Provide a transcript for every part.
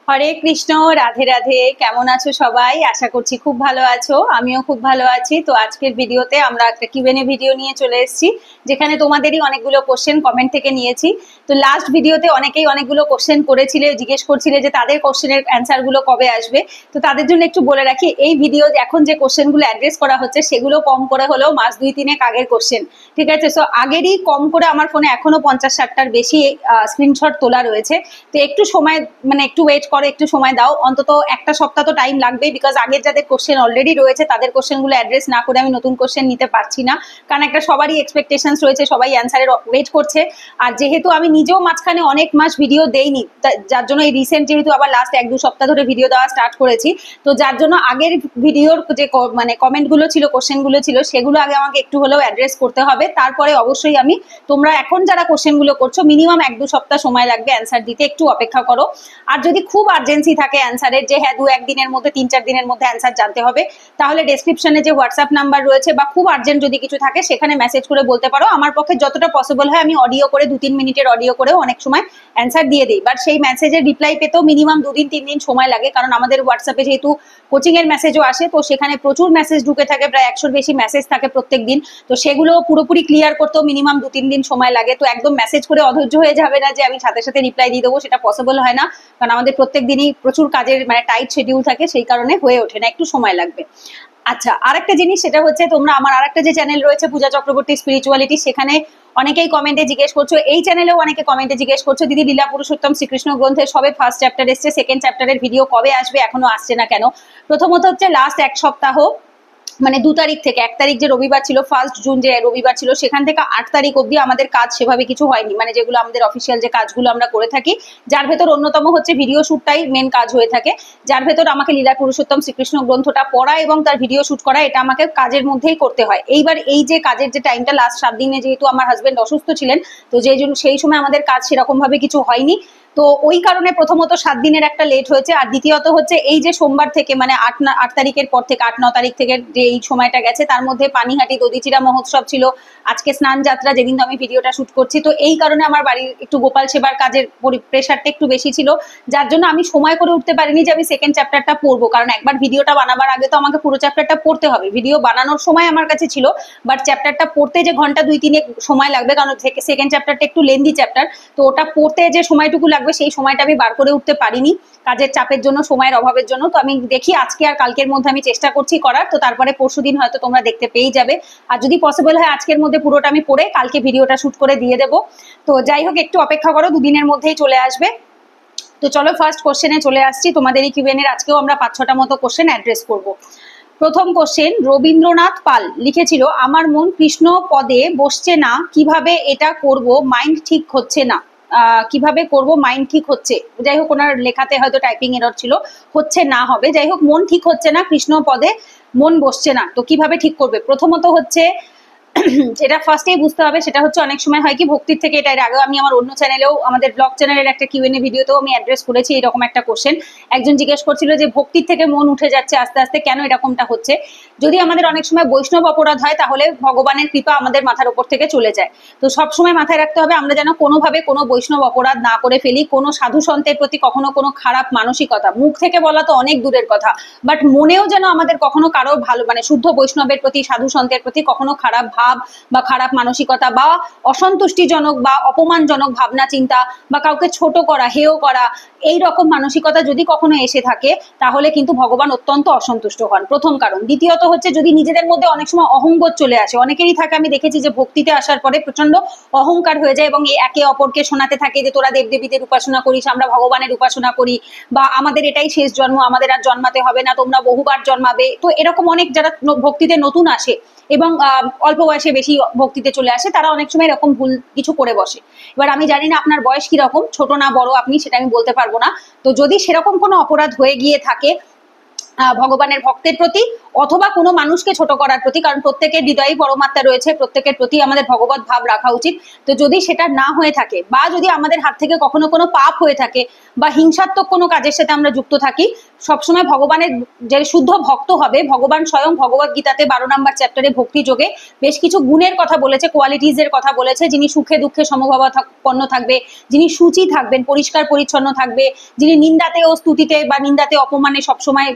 হরে কৃষ্ণ। রাধে রাধে। কেমন আছো সবাই? আশা করছি খুব ভালো আছো, আমিও খুব ভালো আছি। তো আজকের ভিডিওতে আমরা একটা কিউএনএ ভিডিও নিয়ে চলে এসেছি, যেখানে তোমাদেরই অনেকগুলো কোশ্চেন কমেন্ট থেকে নিয়েছি। তো লাস্ট ভিডিওতে অনেকেই অনেকগুলো কোশ্চেন করেছিলে, জিজ্ঞেস করছিলে যে তাদের কোশ্চেনের অ্যান্সার গুলো কবে আসবে। তো তাদের জন্য একটু বলে রাখি, এই ভিডিও এখন যে কোশ্চেন গুলো অ্যাড্রেস করা হচ্ছে সেগুলো কম করে হলেও মাস 2-3 আগের কোশ্চেন, ঠিক আছে? সো আগেরই কম করে আমার ফোনে এখনো 50-60টার বেশি স্ক্রিনশট তোলা রয়েছে। তো একটু সময়, মানে একটু ওয়েট করো, একটু সময় দাও, অন্তত একটা সপ্তাহ তো টাইম লাগবেই। বিকজ আগের যাদের কোশ্চেন অলরেডি রয়েছে তাদের কোশ্চেন গুলো অ্যাড্রেস না করে আমি নতুন কোশ্চেন নিতে পারছি না, কারণ একটা সবারই এক্সপেকটেশনস রয়েছে, সবাই অ্যান্সারের ওয়েট করছে। আর যেহেতু আমি নিজেও মাঝখানে অনেক মাস ভিডিও দেইনি, যার জন্য এই রিসেন্ট যেহেতু আবার লাস্ট 1-2 সপ্তাহ ধরে ভিডিও দেওয়া স্টার্ট করেছি, তো যার জন্য আগের ভিডিওর যে মানে কমেন্ট গুলো ছিল, কোশ্চেন গুলো ছিল, সেগুলো আগে আমাকে একটু হলেও অ্যাড্রেস করতে হবে। তারপরে অবশ্যই আমি, তোমরা এখন যারা কোশ্চেন গুলো করছো, মিনিমাম 1-2 সপ্তাহ সময় লাগবে অ্যান্সার দিতে, একটু অপেক্ষা করো। আর যদি খুব আর্জেন্সি থাকে অ্যান্সারের, যে হ্যাঁ 2-1 দিনের মধ্যে, 3-4 দিনের মধ্যে অ্যান্সার জানতে হবে, তাহলে ডেসক্রিপশনে যে হোয়াটসঅ্যাপ নাম্বার রয়েছে, বা খুব আর্জেন্ট যদি কিছু থাকে সেখানে মেসেজ করে বলতে পারো। আমার পক্ষে যতটা পসিবল হয় আমি অডিও করে, 2-3 মিনিটের অডিও করেও অনেক সময় অ্যান্সার দিয়ে দিই। বাট সেই মেসেজের রিপ্লাই পেতেও মিনিমাম 2-3 দিন সময় লাগে, কারণ আমাদের হোয়াটসঅ্যাপে যেহেতু কোচিং এর মেসেজও আসে, তো সেখানে প্রচুর মেসেজ ঢুকে থাকে, প্রায় 100-র বেশি মেসেজ থাকে প্রত্যেক দিন। তো সেগুলো পুরোপুরি ক্লিয়ার করতেও মিনিমাম 2-3 দিন সময় লাগে। তো একদম মেসেজ করে অধৈর্য হয়ে যাবে না যে আমি সাথে সাথে রিপ্লাই দিয়ে দেবো, সেটা পসিবল হয় না, কারণ আমাদের প্রত্যেক দিনই প্রচুর কাজের মানে টাইট শিডিউল থাকে, সেই কারণে হয়ে ওঠে না, একটু সময় লাগবে। আচ্ছা, আরেকটা জিনিস, সেটা হচ্ছে তোমরা আমার আরেকটা যে চ্যানেল রয়েছে পূজা চক্রবর্তী স্পিরিচুয়ালিটি, সেখানে অনেকেই কমেন্টে জিজ্ঞেস করছো, এই চ্যানেলেও অনেকে কমেন্টে জিজ্ঞেস করছো, দিদি লীলা পুরুষোত্তম শ্রীকৃষ্ণ গ্রন্থের সবে ফার্স্ট চ্যাপ্টার এসছে, সেকেন্ড চ্যাপ্টারের ভিডিও কবে আসবে, এখনো আসছে না কেন? প্রথমত হচ্ছে লাস্ট 1 সপ্তাহ, মানে 2 তারিখ থেকে 1 তারিখ যে রবিবার ছিল, 1 জুন যে রবিবার ছিল, সেখান থেকে 8 তারিখ অব্দি আমাদের কাজ সেভাবে কিছু হয়নি, মানে যেগুলো আমাদের অফিসিয়াল যে কাজগুলো আমরা করে থাকি, যার ভেতর অন্যতম হচ্ছে ভিডিও শুটটাই মেন কাজ হয়ে থাকে, যার ভেতর আমাকে লীলা পুরুষোত্তম শ্রীকৃষ্ণ গ্রন্থটা পড়া এবং তার ভিডিও শুট করা, এটা আমাকে কাজের মধ্যেই করতে হয়। এইবার এই যে কাজের যে টাইমটা লাস্ট 7 দিনে, যেহেতু আমার হাজবেন্ড অসুস্থ ছিলেন, তো সেই সময় আমাদের কাজ সেরকম ভাবে কিছু হয়নি। তো ওই কারণে প্রথমত 7 দিনের একটা লেট হয়েছে। আর দ্বিতীয়ত হচ্ছে এই যে সোমবার থেকে, মানে 8 তারিখের পর থেকে, 8-9 তারিখ থেকে যে এই সময়টা গেছে, তার মধ্যে পানিহাটি দধিচিরা মহোৎসব ছিল, আজকে স্নান যাত্রা, যেদিন আমি ভিডিওটা শুট করছি। তো এই কারণে আমার বাড়ির একটু গোপাল সেবার কাজের প্রেশারটা একটু বেশি ছিল, যার জন্য আমি সময় করে উঠতে পারিনি যে আমি সেকেন্ড চ্যাপ্টারটা পড়বো, কারণ একবার ভিডিওটা বানাবার আগে তো আমাকে পুরো চ্যাপ্টারটা পড়তে হবে। ভিডিও বানানোর সময় আমার কাছে ছিল, বাট চ্যাপ্টারটা পড়তে যে ঘন্টা 2-3 সময় লাগবে, কারণ সেকেন্ড চ্যাপ্টারটা একটু লেন্দি চ্যাপ্টার, তো ওটা পড়তে যে সময়টুকু লাগবে সেই সময়টা আমি বার করে উঠতে পারিনি, কাজের চাপের জন্য, সময়ের অভাবের জন্য। তো আমি দেখি আজকে আর কালকের মধ্যে আমি চেষ্টা করছি করার, তো তারপরে পরশুদিন হয়তো তোমরা দেখতে পেয়ে যাবে। আর যদি পসিবল হয় আজকের মধ্যে পুরোটা আমি পড়ে কালকে ভিডিওটা শুট করে দিয়ে দেবো। তো যাই হোক, একটু অপেক্ষা করো, 2 দিনের মধ্যেই চলে আসবে। তো চলো ফার্স্ট কোশ্চেনে চলে আসছি। তোমাদের এই কিউএনএর আজকেও আমরা 5-6টা মতো কোশ্চেন অ্যাড্রেস করব। প্রথম কোশ্চেন, রবীন্দ্রনাথ পাল লিখেছিল, আমার মন কৃষ্ণ পদে বসছে না, কিভাবে এটা করব, মাইন্ড ঠিক হচ্ছে না। কিভাবে করব, মাইন্ড ঠিক হচ্ছে, যাই হোক ওনার লেখাতে হয়তো টাইপিং এরর ছিল, হচ্ছে না হবে, যাই হোক মন ঠিক হচ্ছে না, কৃষ্ণ পদে মন বসছে না। তো কিভাবে ঠিক করবে? প্রথমত হচ্ছে যেটা ফার্স্টেই বুঝতে হবে, সেটা হচ্ছে অনেক সময় হয় কি, ভক্তির থেকে, এটা এর আগেও আমি আমার অন্য চ্যানেলেও, আমাদের ব্লগ চ্যানেলের একটা কিউএনএ ভিডিওতেও আমি অ্যাড্রেস করেছি এরকম একটা কোশ্চেন। একজন জিজ্ঞেস করছিল যে ভক্তির থেকে মন উঠে যাচ্ছে আস্তে আস্তে, কেন এরকমটা হচ্ছে? যদি আমাদের অনেক সময় বৈষ্ণব অপরাধ হয়, তাহলে ভগবানের কৃপা আমাদের মাথার উপর থেকে চলে যায়। তো সবসময় মাথায় রাখতে হবে আমরা যেন কোনোভাবে কোনো বৈষ্ণব অপরাধ না করে ফেলি, কোনো সাধু সন্তের প্রতি কখনো কোনো খারাপ মানসিকতা, মুখ থেকে বলা তো অনেক দূরের কথা, বাট মনেও যেন আমাদের কখনো কারো ভালো, মানে শুদ্ধ বৈষ্ণবের প্রতি, সাধু সন্তের প্রতি কখনো খারাপ ভাব বা খারাপ মানসিকতা বা অসন্তুষ্টিজনক বা অপমানজনক ভাবনা চিন্তা, বা কাউকে ছোট করা, হেয় করা, এই রকম মানসিকতা যদি কখনো এসে থাকে, তাহলে কিন্তু ভগবান অত্যন্ত অসন্তুষ্ট হন, প্রথম কারণ। দ্বিতীয়ত হচ্ছে যদি নিজেদের মধ্যে অনেক সময় অহংবোধ চলে আসে, অনেকেরই থাকে, আমি দেখেছি যে ভক্তিতে আসার পরে প্রচন্ড অহংকার হয়ে যায় এবং একে অপরকে শোনাতে থাকে যে তোরা দেবদেবীদের উপাসনা করিস, আমরা ভগবানের উপাসনা করি, বা আমাদের এটাই শেষ জন্ম, আমাদের আর জন্মাতে হবে না, তোমরা বহুবার জন্মাবে। তো এরকম অনেক যারা ভক্তিতে নতুন আসে এবং অল্প বয়সে বেশি ভক্তিতে চলে আসে, তারা অনেক সময় এরকম ভুল কিছু করে বসে। এবার আমি জানি না আপনার বয়স কিরকম, ছোট না বড় আপনি, সেটা আমি বলতে পারবো না। তো যদি সেরকম কোনো অপরাধ হয়ে গিয়ে থাকে, ভগবানের ভক্তের প্রতি অথবা কোনো মানুষকে ছোট করার প্রতি, কারণ প্রত্যেকের হৃদয়ে পরমাত্মা রয়েছে, প্রত্যেকের প্রতি আমাদের ভগবত ভাব রাখা উচিত। তো যদি সেটা না হয়ে থাকে বা যদি আমাদের হাত থেকে কখনো কোনো পাপ হয়ে থাকে বা হিংসাত্মক কোনো কাজের সাথে আমরা যুক্ত থাকি, সবসময় ভগবানের যে শুদ্ধ ভক্ত হবে, ভগবান স্বয়ং ভগবত গীতাতে 12 নম্বর চ্যাপ্টারে ভক্তি যোগে বেশ কিছু গুণের কথা বলেছে, কোয়ালিটিজ এর কথা বলেছে, যিনি সুখে দুঃখে সমভাবাপন্ন থাকবে, যিনি সূচি থাকবেন, পরিষ্কার পরিচ্ছন্ন থাকবে, যিনি নিন্দাতে ও স্তুতিতে বা নিন্দাতে অপমানে সবসময়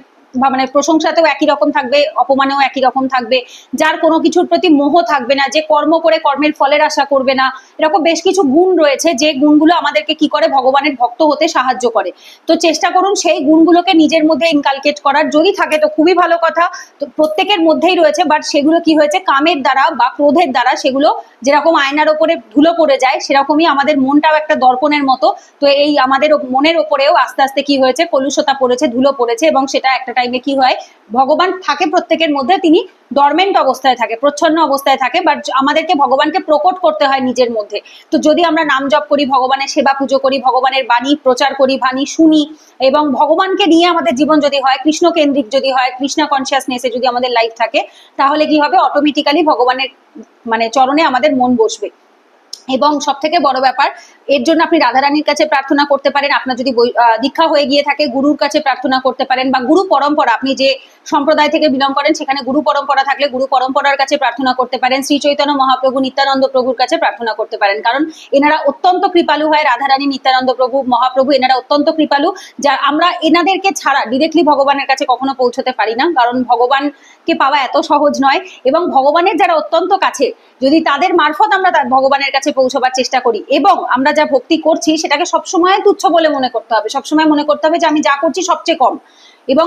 মানে প্রশংসাতেও একই রকম থাকবে, অপমানেও একই রকম থাকবে, যার কোনো কিছুর প্রতি মোহ থাকবে না, যে কর্ম করে কর্মের ফলের আশা করবে না। এরকম বেশ কিছু গুণ রয়েছে যে গুণগুলো আমাদেরকে কি করে ভগবানের ভক্ত হতে সাহায্য করে। তো চেষ্টা করুন সেই গুণগুলোকে নিজের মধ্যে ইনকালকেট করার, যদি থাকে তো খুবই ভালো কথা। তো প্রত্যেকের মধ্যেই রয়েছে, বাট সেগুলো কি হয়েছে কামের দ্বারা বা ক্রোধের দ্বারা সেগুলো যেরকম আয়নার ওপরে ধুলো পড়ে যায়, সেরকমই আমাদের মনটাও একটা দর্পণের মতো। তো এই আমাদের মনের ওপরেও আস্তে আস্তে কি হয়েছে কলুষতা পড়েছে, ধুলো পড়েছে, এবং সেটা একটা টাইমে কি হয়, ভগবান থাকে প্রত্যেকের মধ্যে, তিনি ডরমেন্ট অবস্থায় থাকে, প্রচ্ছন্ন অবস্থায় থাকে, বাট আমাদেরকে ভগবানকে প্রকট করতে হয় নিজের মধ্যে। তো যদি আমরা নাম জপ করি, ভগবানের সেবা পুজো করি, ভগবানের বাণী প্রচার করি, বাণী শুনি, এবং ভগবানকে নিয়ে আমাদের জীবন যদি হয়, কৃষ্ণ কেন্দ্রিক যদি হয়, কৃষ্ণ কনসিয়াসনেসে যদি আমাদের লাইফ থাকে, তাহলে কি হবে, অটোমেটিক্যালি ভগবানের মানে চরণে আমাদের মন বসবে। এবং সব থেকে বড় ব্যাপার, এর জন্য আপনি রাধারানীর কাছে প্রার্থনা করতে পারেন, আপনার যদি দীক্ষা হয়ে গিয়ে থাকে গুরুর কাছে প্রার্থনা করতে পারেন, বা গুরু পরম্পরা, আপনি যে সম্প্রদায় থেকে বিলং করেন সেখানে গুরু পরম্পরা থাকলে গুরু পরম্পরার কাছে প্রার্থনা করতে পারেন, শ্রী চৈতন্য মহাপ্রভু নিত্যানন্দ প্রভুর কাছে প্রার্থনা করতে পারেন, কারণ এনারা অত্যন্ত কৃপালু হয়। রাধারানী, নিত্যানন্দ প্রভু, মহাপ্রভু, এনারা অত্যন্ত কৃপালু, যা আমরা এনাদেরকে ছাড়া ডিরেক্টলি ভগবানের কাছে কখনো পৌঁছতে পারি না, কারণ ভগবানকে পাওয়া এত সহজ নয়। এবং ভগবানের যারা অত্যন্ত কাছে, যদি তাদের মারফত আমরা ভগবানের কাছে পৌঁছবার চেষ্টা করি, এবং আমরা যা ভক্তি করছি সেটাকে সবসময় তুচ্ছ বলে মনে করতে হবে, সবসময় মনে করতে হবে যে আমি যা করছি সবচেয়ে কম, এবং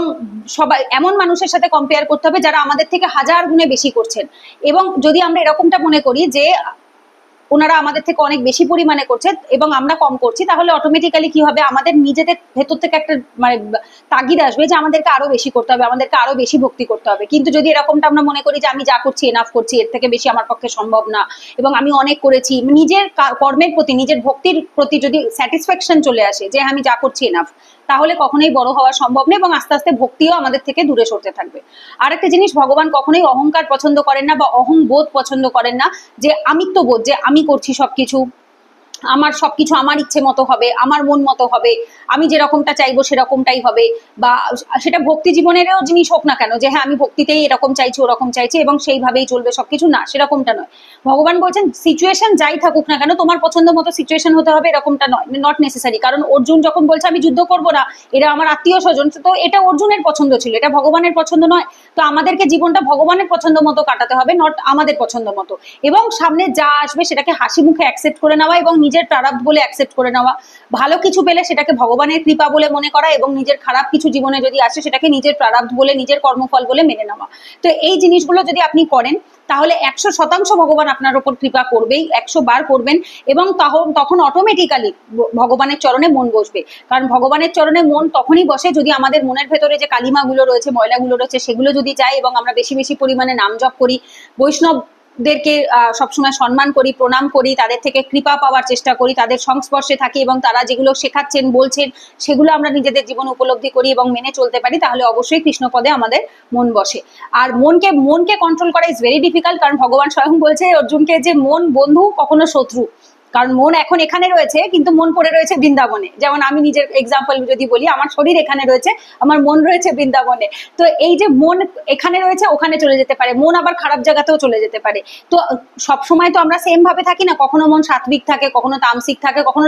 সবাই এমন মানুষের সাথে কম্পেয়ার করতে হবে যারা আমাদের থেকে 1000 গুণে বেশি করছেন। এবং যদি আমরা এরকমটা মনে করি যে ওনারা আমাদের থেকে অনেক বেশি পরিমাণে করছে এবং আমরা কম করছি, তাহলে অটোমেটিক্যালি কি হবে, আমাদের নিজেদের ভেতর থেকে একটা মানে তাগিদ আসবে যে আমাদেরকে আরো বেশি করতে হবে, আমাদেরকে আরো বেশি ভক্তি করতে হবে। কিন্তু যদি এরকমটা আমরা মনে করি যে আমি যা করছি এনাফ করছি, এর থেকে বেশি আমার পক্ষে সম্ভব না, এবং আমি অনেক করেছি, নিজের কর্মের প্রতি, নিজের ভক্তির প্রতি যদি স্যাটিসফ্যাকশন চলে আসে যে আমি যা করছি এনাফ, তাহলে কখনোই বড় হওয়া সম্ভব নয়, এবং আস্তে আস্তে ভক্তিও আমাদের থেকে দূরে সরতে থাকবে। আরেকটা জিনিস, ভগবান কখনোই অহংকার পছন্দ করেন না বা অহংবোধ পছন্দ করেন না, যে আমিত্ববোধ, যে আমি করছি সবকিছু, আমার সবকিছু আমার ইচ্ছে মতো হবে, আমার মন মতো হবে, আমি যেরকমটা চাইবো সেরকমটাই হবে, বা সেটা ভক্তি জীবনেরও জিনিস হোক না কেন, যে হ্যাঁ আমি ভক্তিতেই এরকম চাইছি ওরকম চাইছি এবং সেইভাবেই চলবে সবকিছু, না, সেরকমটা নয়। ভগবান বলছেন সিচুয়েশন যাই থাকুক না কেন, তোমার পছন্দ মতো সিচুয়েশন হতে হবে, এরকমটা নয়, নট নেসেসারি। কারণ অর্জুন যখন বলছে আমি যুদ্ধ করবো না, এরা আমার আত্মীয় স্বজন, তো এটা অর্জুনের পছন্দ ছিল, এটা ভগবানের পছন্দ নয়। তো আমাদেরকে জীবনটা ভগবানের পছন্দ মতো কাটাতে হবে, নট আমাদের পছন্দ মতো, এবং সামনে যা আসবে সেটাকে হাসি মুখে অ্যাকসেপ্ট করে নেওয়া এবং নিজের প্রারব্ধ বলে অ্যাকসেপ্ট করে নেওয়া। ভালো কিছু পেলে সেটাকে ভগবানের কৃপা বলে মনে করা, এবং নিজের খারাপ কিছু জীবনে যদি আসে সেটাকে নিজের প্রারব্ধ বলে, নিজের কর্মফল বলে মেনে নেওয়া। তো এই জিনিসগুলো যদি আপনি করেন, তাহলে 100% ভগবান আপনার উপর কৃপা করবেই, 100 বার করবেন, এবং তখন অটোমেটিক্যালি ভগবানের চরণে মন বসবে। কারণ ভগবানের চরণে মন তখনই বসে যদি আমাদের মনের ভেতরে যে কালিমাগুলো রয়েছে, ময়লাগুলো রয়েছে, সেগুলো যদি যায়, এবং আমরা বেশি বেশি পরিমাণে নাম জপ করি, বৈষ্ণবদেরকে সবসময় সম্মান করি, প্রণাম করি, তাদের থেকে কৃপা পাওয়ার চেষ্টা করি, তাদের সংস্পর্শে থাকি, এবং তারা যেগুলো শেখাচ্ছেন বলছেন সেগুলো আমরা নিজেদের জীবন উপলব্ধি করি এবং মেনে চলতে পারি, তাহলে অবশ্যই কৃষ্ণপদে আমাদের মন বসে। আর মনকে কন্ট্রোল করা ইজ ভেরি ডিফিকাল্ট, কারণ ভগবান স্বয়ং বলছে অর্জুনকে যে মন বন্ধু কখনো শত্রু, কারণ মন এখন এখানে রয়েছে কিন্তু মন পড়ে রয়েছে বৃন্দাবনে। যেমন আমি নিজের এক্সাম্পল যদি বলি, আমার শরীর এখানে রয়েছে, আমার মন রয়েছে বৃন্দাবনে। তো এই যে মন এখানে রয়েছে ওখানে চলে যেতে পারে, মন আবার খারাপ জায়গাতেও চলে যেতে পারে। তো সব সময় তো আমরা সেম ভাবে থাকি না, কখনো মন সাত্বিক থাকে, কখনো তামসিক থাকে, কখনো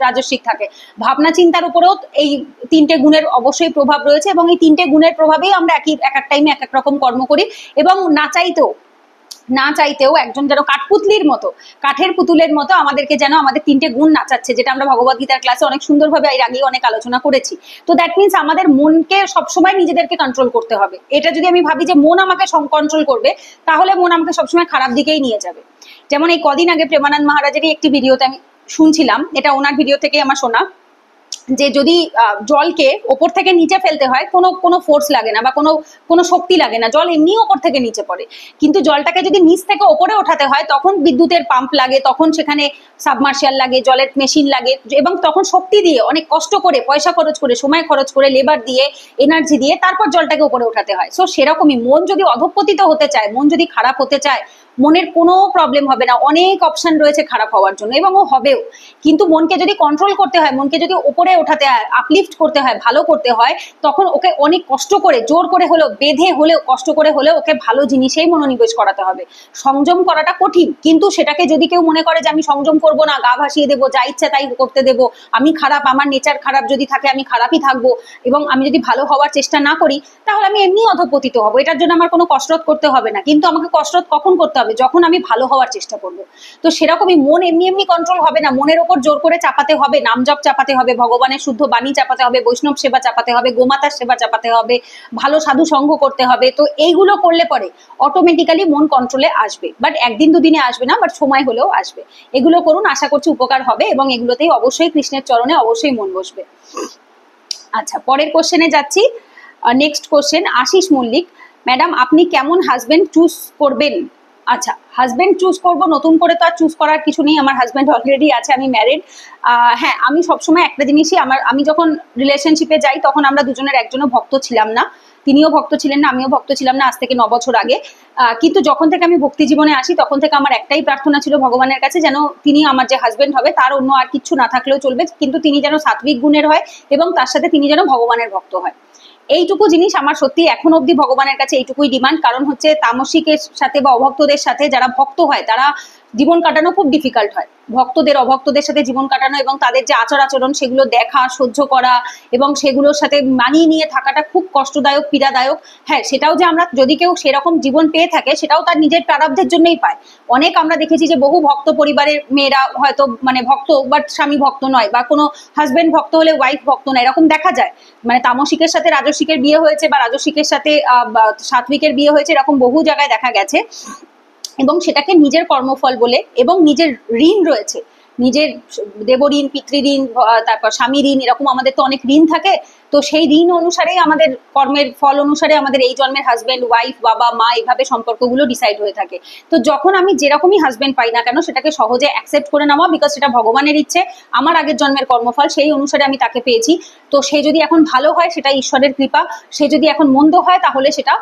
রাজস্বিক থাকে। ভাবনা চিন্তার উপরেও এই 3টে গুণের অবশ্যই প্রভাব রয়েছে, এবং এই 3টে গুণের প্রভাবেই আমরা এক এক টাইমে এক এক রকম কর্ম করি, এবং না চাইতেও একজন যেন কাঠপুতলির মতো, কাঠের পুতুলের মতো আমাদেরকে যেন আমাদের 3টে গুণ নাচাচ্ছে, যেটা আমরা ভগবত গীতার ক্লাসে অনেক সুন্দরভাবে এর আগেই অনেক আলোচনা করেছি। তো দ্যাট মিনস আমাদের মনকে সবসময় নিজেদেরকে কন্ট্রোল করতে হবে। এটা যদি আমি ভাবি যে মন আমাকে কন্ট্রোল করবে, তাহলে মন আমাকে সবসময় খারাপ দিকেই নিয়ে যাবে। যেমন এই কদিন আগে প্রেমানন্দ মহারাজেরই একটি ভিডিওতে আমি শুনছিলাম, এটা ওনার ভিডিও থেকেই আমার শোনা, যে যদি জলকে ওপর থেকে নিচে ফেলতে হয় কোনো কোনো ফোর্স লাগে না বা কোনো কোনো শক্তি লাগে না, জল এমনি ওপর থেকে নিচে পড়ে। কিন্তু জলটাকে যদি নিচ থেকে ওপরে ওঠাতে হয় তখন বিদ্যুতের পাম্প লাগে, তখন সেখানে সাবমার্শিয়াল লাগে, জলের মেশিন লাগে, এবং তখন শক্তি দিয়ে অনেক কষ্ট করে, পয়সা খরচ করে, সময় খরচ করে, লেবার দিয়ে, এনার্জি দিয়ে তারপর জলটাকে উপরে ওঠাতে হয়। সো সেরকমই মন যদি অধঃপতিত হতে চায়, মন যদি খারাপ হতে চায়, মনের কোনো প্রবলেম হবে না, অনেক অপশন রয়েছে খারাপ হওয়ার জন্য এবং ও হবেও। কিন্তু মনকে যদি কন্ট্রোল করতে হয়, মনকে যদি উপরে ওঠাতে হয়, আপলিফট করতে হয়, ভালো করতে হয়, তখন ওকে অনেক কষ্ট করে, জোর করে হলেও, বেঁধে হলেও, কষ্ট করে হলেও ওকে ভালো জিনিসেই মনোনিবেশ করাতে হবে। সংযম করাটা কঠিন, কিন্তু সেটাকে যদি কেউ মনে করে যে আমি সংযম করব না, গা ভাসিয়ে দেবো, যা ইচ্ছা তাই করতে দেবো, আমি খারাপ, আমার নেচার খারাপ যদি থাকে আমি খারাপই থাকবো, এবং আমি যদি ভালো হওয়ার চেষ্টা না করি তাহলে আমি এমনি অধঃপতিত হবো, এটার জন্য আমার কোনো কসরত করতে হবে না। কিন্তু আমাকে কসরত কখন করতে হবে? যখন আমি ভালো হওয়ার চেষ্টা করব। তো সেরকমই মন এমনি এমনি কন্ট্রোল হবে না, মনের ওপর জোর করে চাপাতে হবে, নাম জপ চাপাতে হবে, ভগবানের শুদ্ধ বাণী চাপাতে হবে, বৈষ্ণব সেবা চাপাতে হবে, গোমাতার সেবা চাপাতে হবে, ভালো সাধু সঙ্গ করতে হবে। তো এইগুলো করলে পরে অটোমেটিক্যালি মন কন্ট্রোলে আসবে, বাট একদিন দুদিনে আসবে না, বাট সময় হলেও আসবে। এগুলো করুন, আশা করছি উপকার হবে, এবং এগুলোতেই অবশ্যই কৃষ্ণের চরণে অবশ্যই মন বসবে। আচ্ছা, পরের কোশ্চেনে যাচ্ছি। Next question, Ashis Mallick, madam আপনি কেমন হাজবেন্ড চুজ করবেন? আচ্ছা, হাজবেন্ড চুজ করব, নতুন করে তো আর চুজ করার কিছু নেই, আমার হাজবেন্ড অলরেডি আছে, আমি ম্যারিড। হ্যাঁ, আমি সবসময় একটা জিনিসই, আমি যখন রিলেশনশিপে যাই তখন আমরা দুজনের একজনও ভক্ত ছিলাম না, তিনিও ভক্ত ছিলেন না, আমিও ভক্ত ছিলাম না, আজ থেকে 9 বছর আগে। কিন্তু যখন থেকে আমি ভক্তি জীবনে আসি তখন থেকে আমার একটাই প্রার্থনা ছিল ভগবানের কাছে, যেন তিনি আমার যে হাজবেন্ড হবে তার অন্য আর কিচ্ছু না থাকলেও চলবে, কিন্তু তিনি যেন সাত্বিক গুণের হয় এবং তার সাথে তিনি যেন ভগবানের ভক্ত হয়। এইটুকু জিনিস আমার সত্যি এখন অব্দি ভগবানের কাছে এইটুকুই ডিমান্ড। কারণ হচ্ছে তামসিকের সাথে বা অভক্তদের সাথে যারা ভক্ত হয় তারা জীবন কাটানো খুব ডিফিকাল্ট হয়। ভক্তদের অভক্তদের সাথে জীবন কাটানো এবং তাদের যে আচার আচরণ সেগুলো দেখা, সহ্য করা এবং সেগুলোর সাথে মানিয়ে নিয়ে থাকাটা খুব কষ্টদায়ক, পীড়াদায়ক। হ্যাঁ, সেটাও যে আমরা যদি কেউ সেরকম জীবন পেয়ে থাকে সেটাও তার নিজের প্রারব্ধের জন্যই পায়। অনেক আমরা দেখেছি যে বহু ভক্ত পরিবারের মেয়েরা হয়তো মানে ভক্ত, বাট স্বামী ভক্ত নয়, বা কোনো হাজবেন্ড ভক্ত হলে ওয়াইফ ভক্ত নয়, এরকম দেখা যায়। মানে তামসিকের সাথে রাজসিকের বিয়ে হয়েছে বা রাজসিকের সাথে সাত্বিকের বিয়ে হয়েছে, এরকম বহু জায়গায় দেখা গেছে। এবং সেটাকে নিজের কর্মফল বলে, এবং নিজের ঋণ রয়েছে, নিজের দেবঋণ, পিতৃঋণ, তারপর স্বামী ঋণ, এরকম আমাদের তো অনেক ঋণ থাকে। তো সেই ঋণ অনুসারেই আমাদের কর্মের ফল অনুসারে আমাদের এই জন্মের হাজবেন্ড, ওয়াইফ, বাবা, মা, এইভাবে সম্পর্কগুলো ডিসাইড হয়ে থাকে। তো যখন আমি যেরকমই হাজবেন্ড পাই না কেন সেটাকে সহজে অ্যাকসেপ্ট করে নেওয়া, বিকজ সেটা ভগবানের ইচ্ছে, আমার আগের জন্মের কর্মফল, সেই অনুসারে আমি তাকে পেয়েছি। তো সে যদি এখন ভালো হয় সেটা ঈশ্বরের কৃপা, সে যদি এখন মন্দ হয় তাহলে সেটা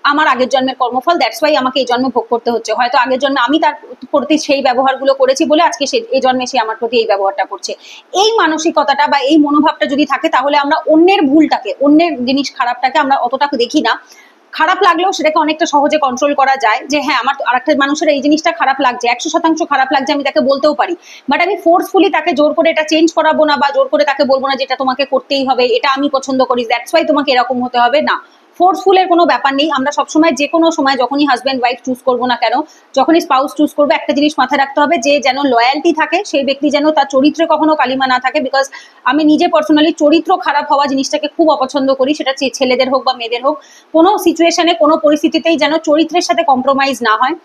আমার আগের জন্মের কর্মফল। দ্যাটস ওয়াই আমাকে এই জন্মে ভোগ করতে হচ্ছে। হয়তো আগের জন্মে আমি তার প্রতি সেই ব্যবহারগুলো করেছি বলে আজকে সে এই জন্মে সে আমার প্রতি এই ব্যবহারটা করছে। এই মানসিকতাটা বা এই মনোভাবটা যদি থাকে তাহলে আমরা অন্যের ভুলটাকে, অন্যের জিনিস খারাপটাকে আমরা অতটা দেখি না। খারাপ লাগলেও সেটাকে অনেকটা সহজে কন্ট্রোল করা যায়, যে হ্যাঁ আমার আরেকটা মানুষের এই জিনিসটা খারাপ লাগছে, 100% খারাপ লাগছে, আমি তাকে বলতেও পারি, বাট আমি ফোর্সফুলি তাকে জোর করে এটা চেঞ্জ করাবো না, বা জোর করে তাকে বলবো না যেটা তোমাকে করতেই হবে, এটা আমি পছন্দ করি, দ্যাটস ওয়াই তোমাকে এরকম হতে হবে, না। ফোর্সফুলের কোনো ব্যাপার নেই। আমরা সবসময় যে কোনো সময় যখনই হাজব্যান্ড ওয়াইফ চুজ করবো না কেন, যখনই স্পাউস চুজ করবো, একটা জিনিস মাথায় রাখতে হবে যে যেন লয়ালটি থাকে, সেই ব্যক্তি যেন তার চরিত্রে কখনো কালিমা না থাকে। বিকজ আমি নিজে পার্সোনালি চরিত্র খারাপ হওয়া জিনিসটাকে খুব অপছন্দ করি, সেটা ছেলেদের হোক বা মেয়েদের হোক। কোনো সিচুয়েশনে, কোনো পরিস্থিতিতেই যেন চরিত্রের সাথে কম্প্রোমাইজ না হয়,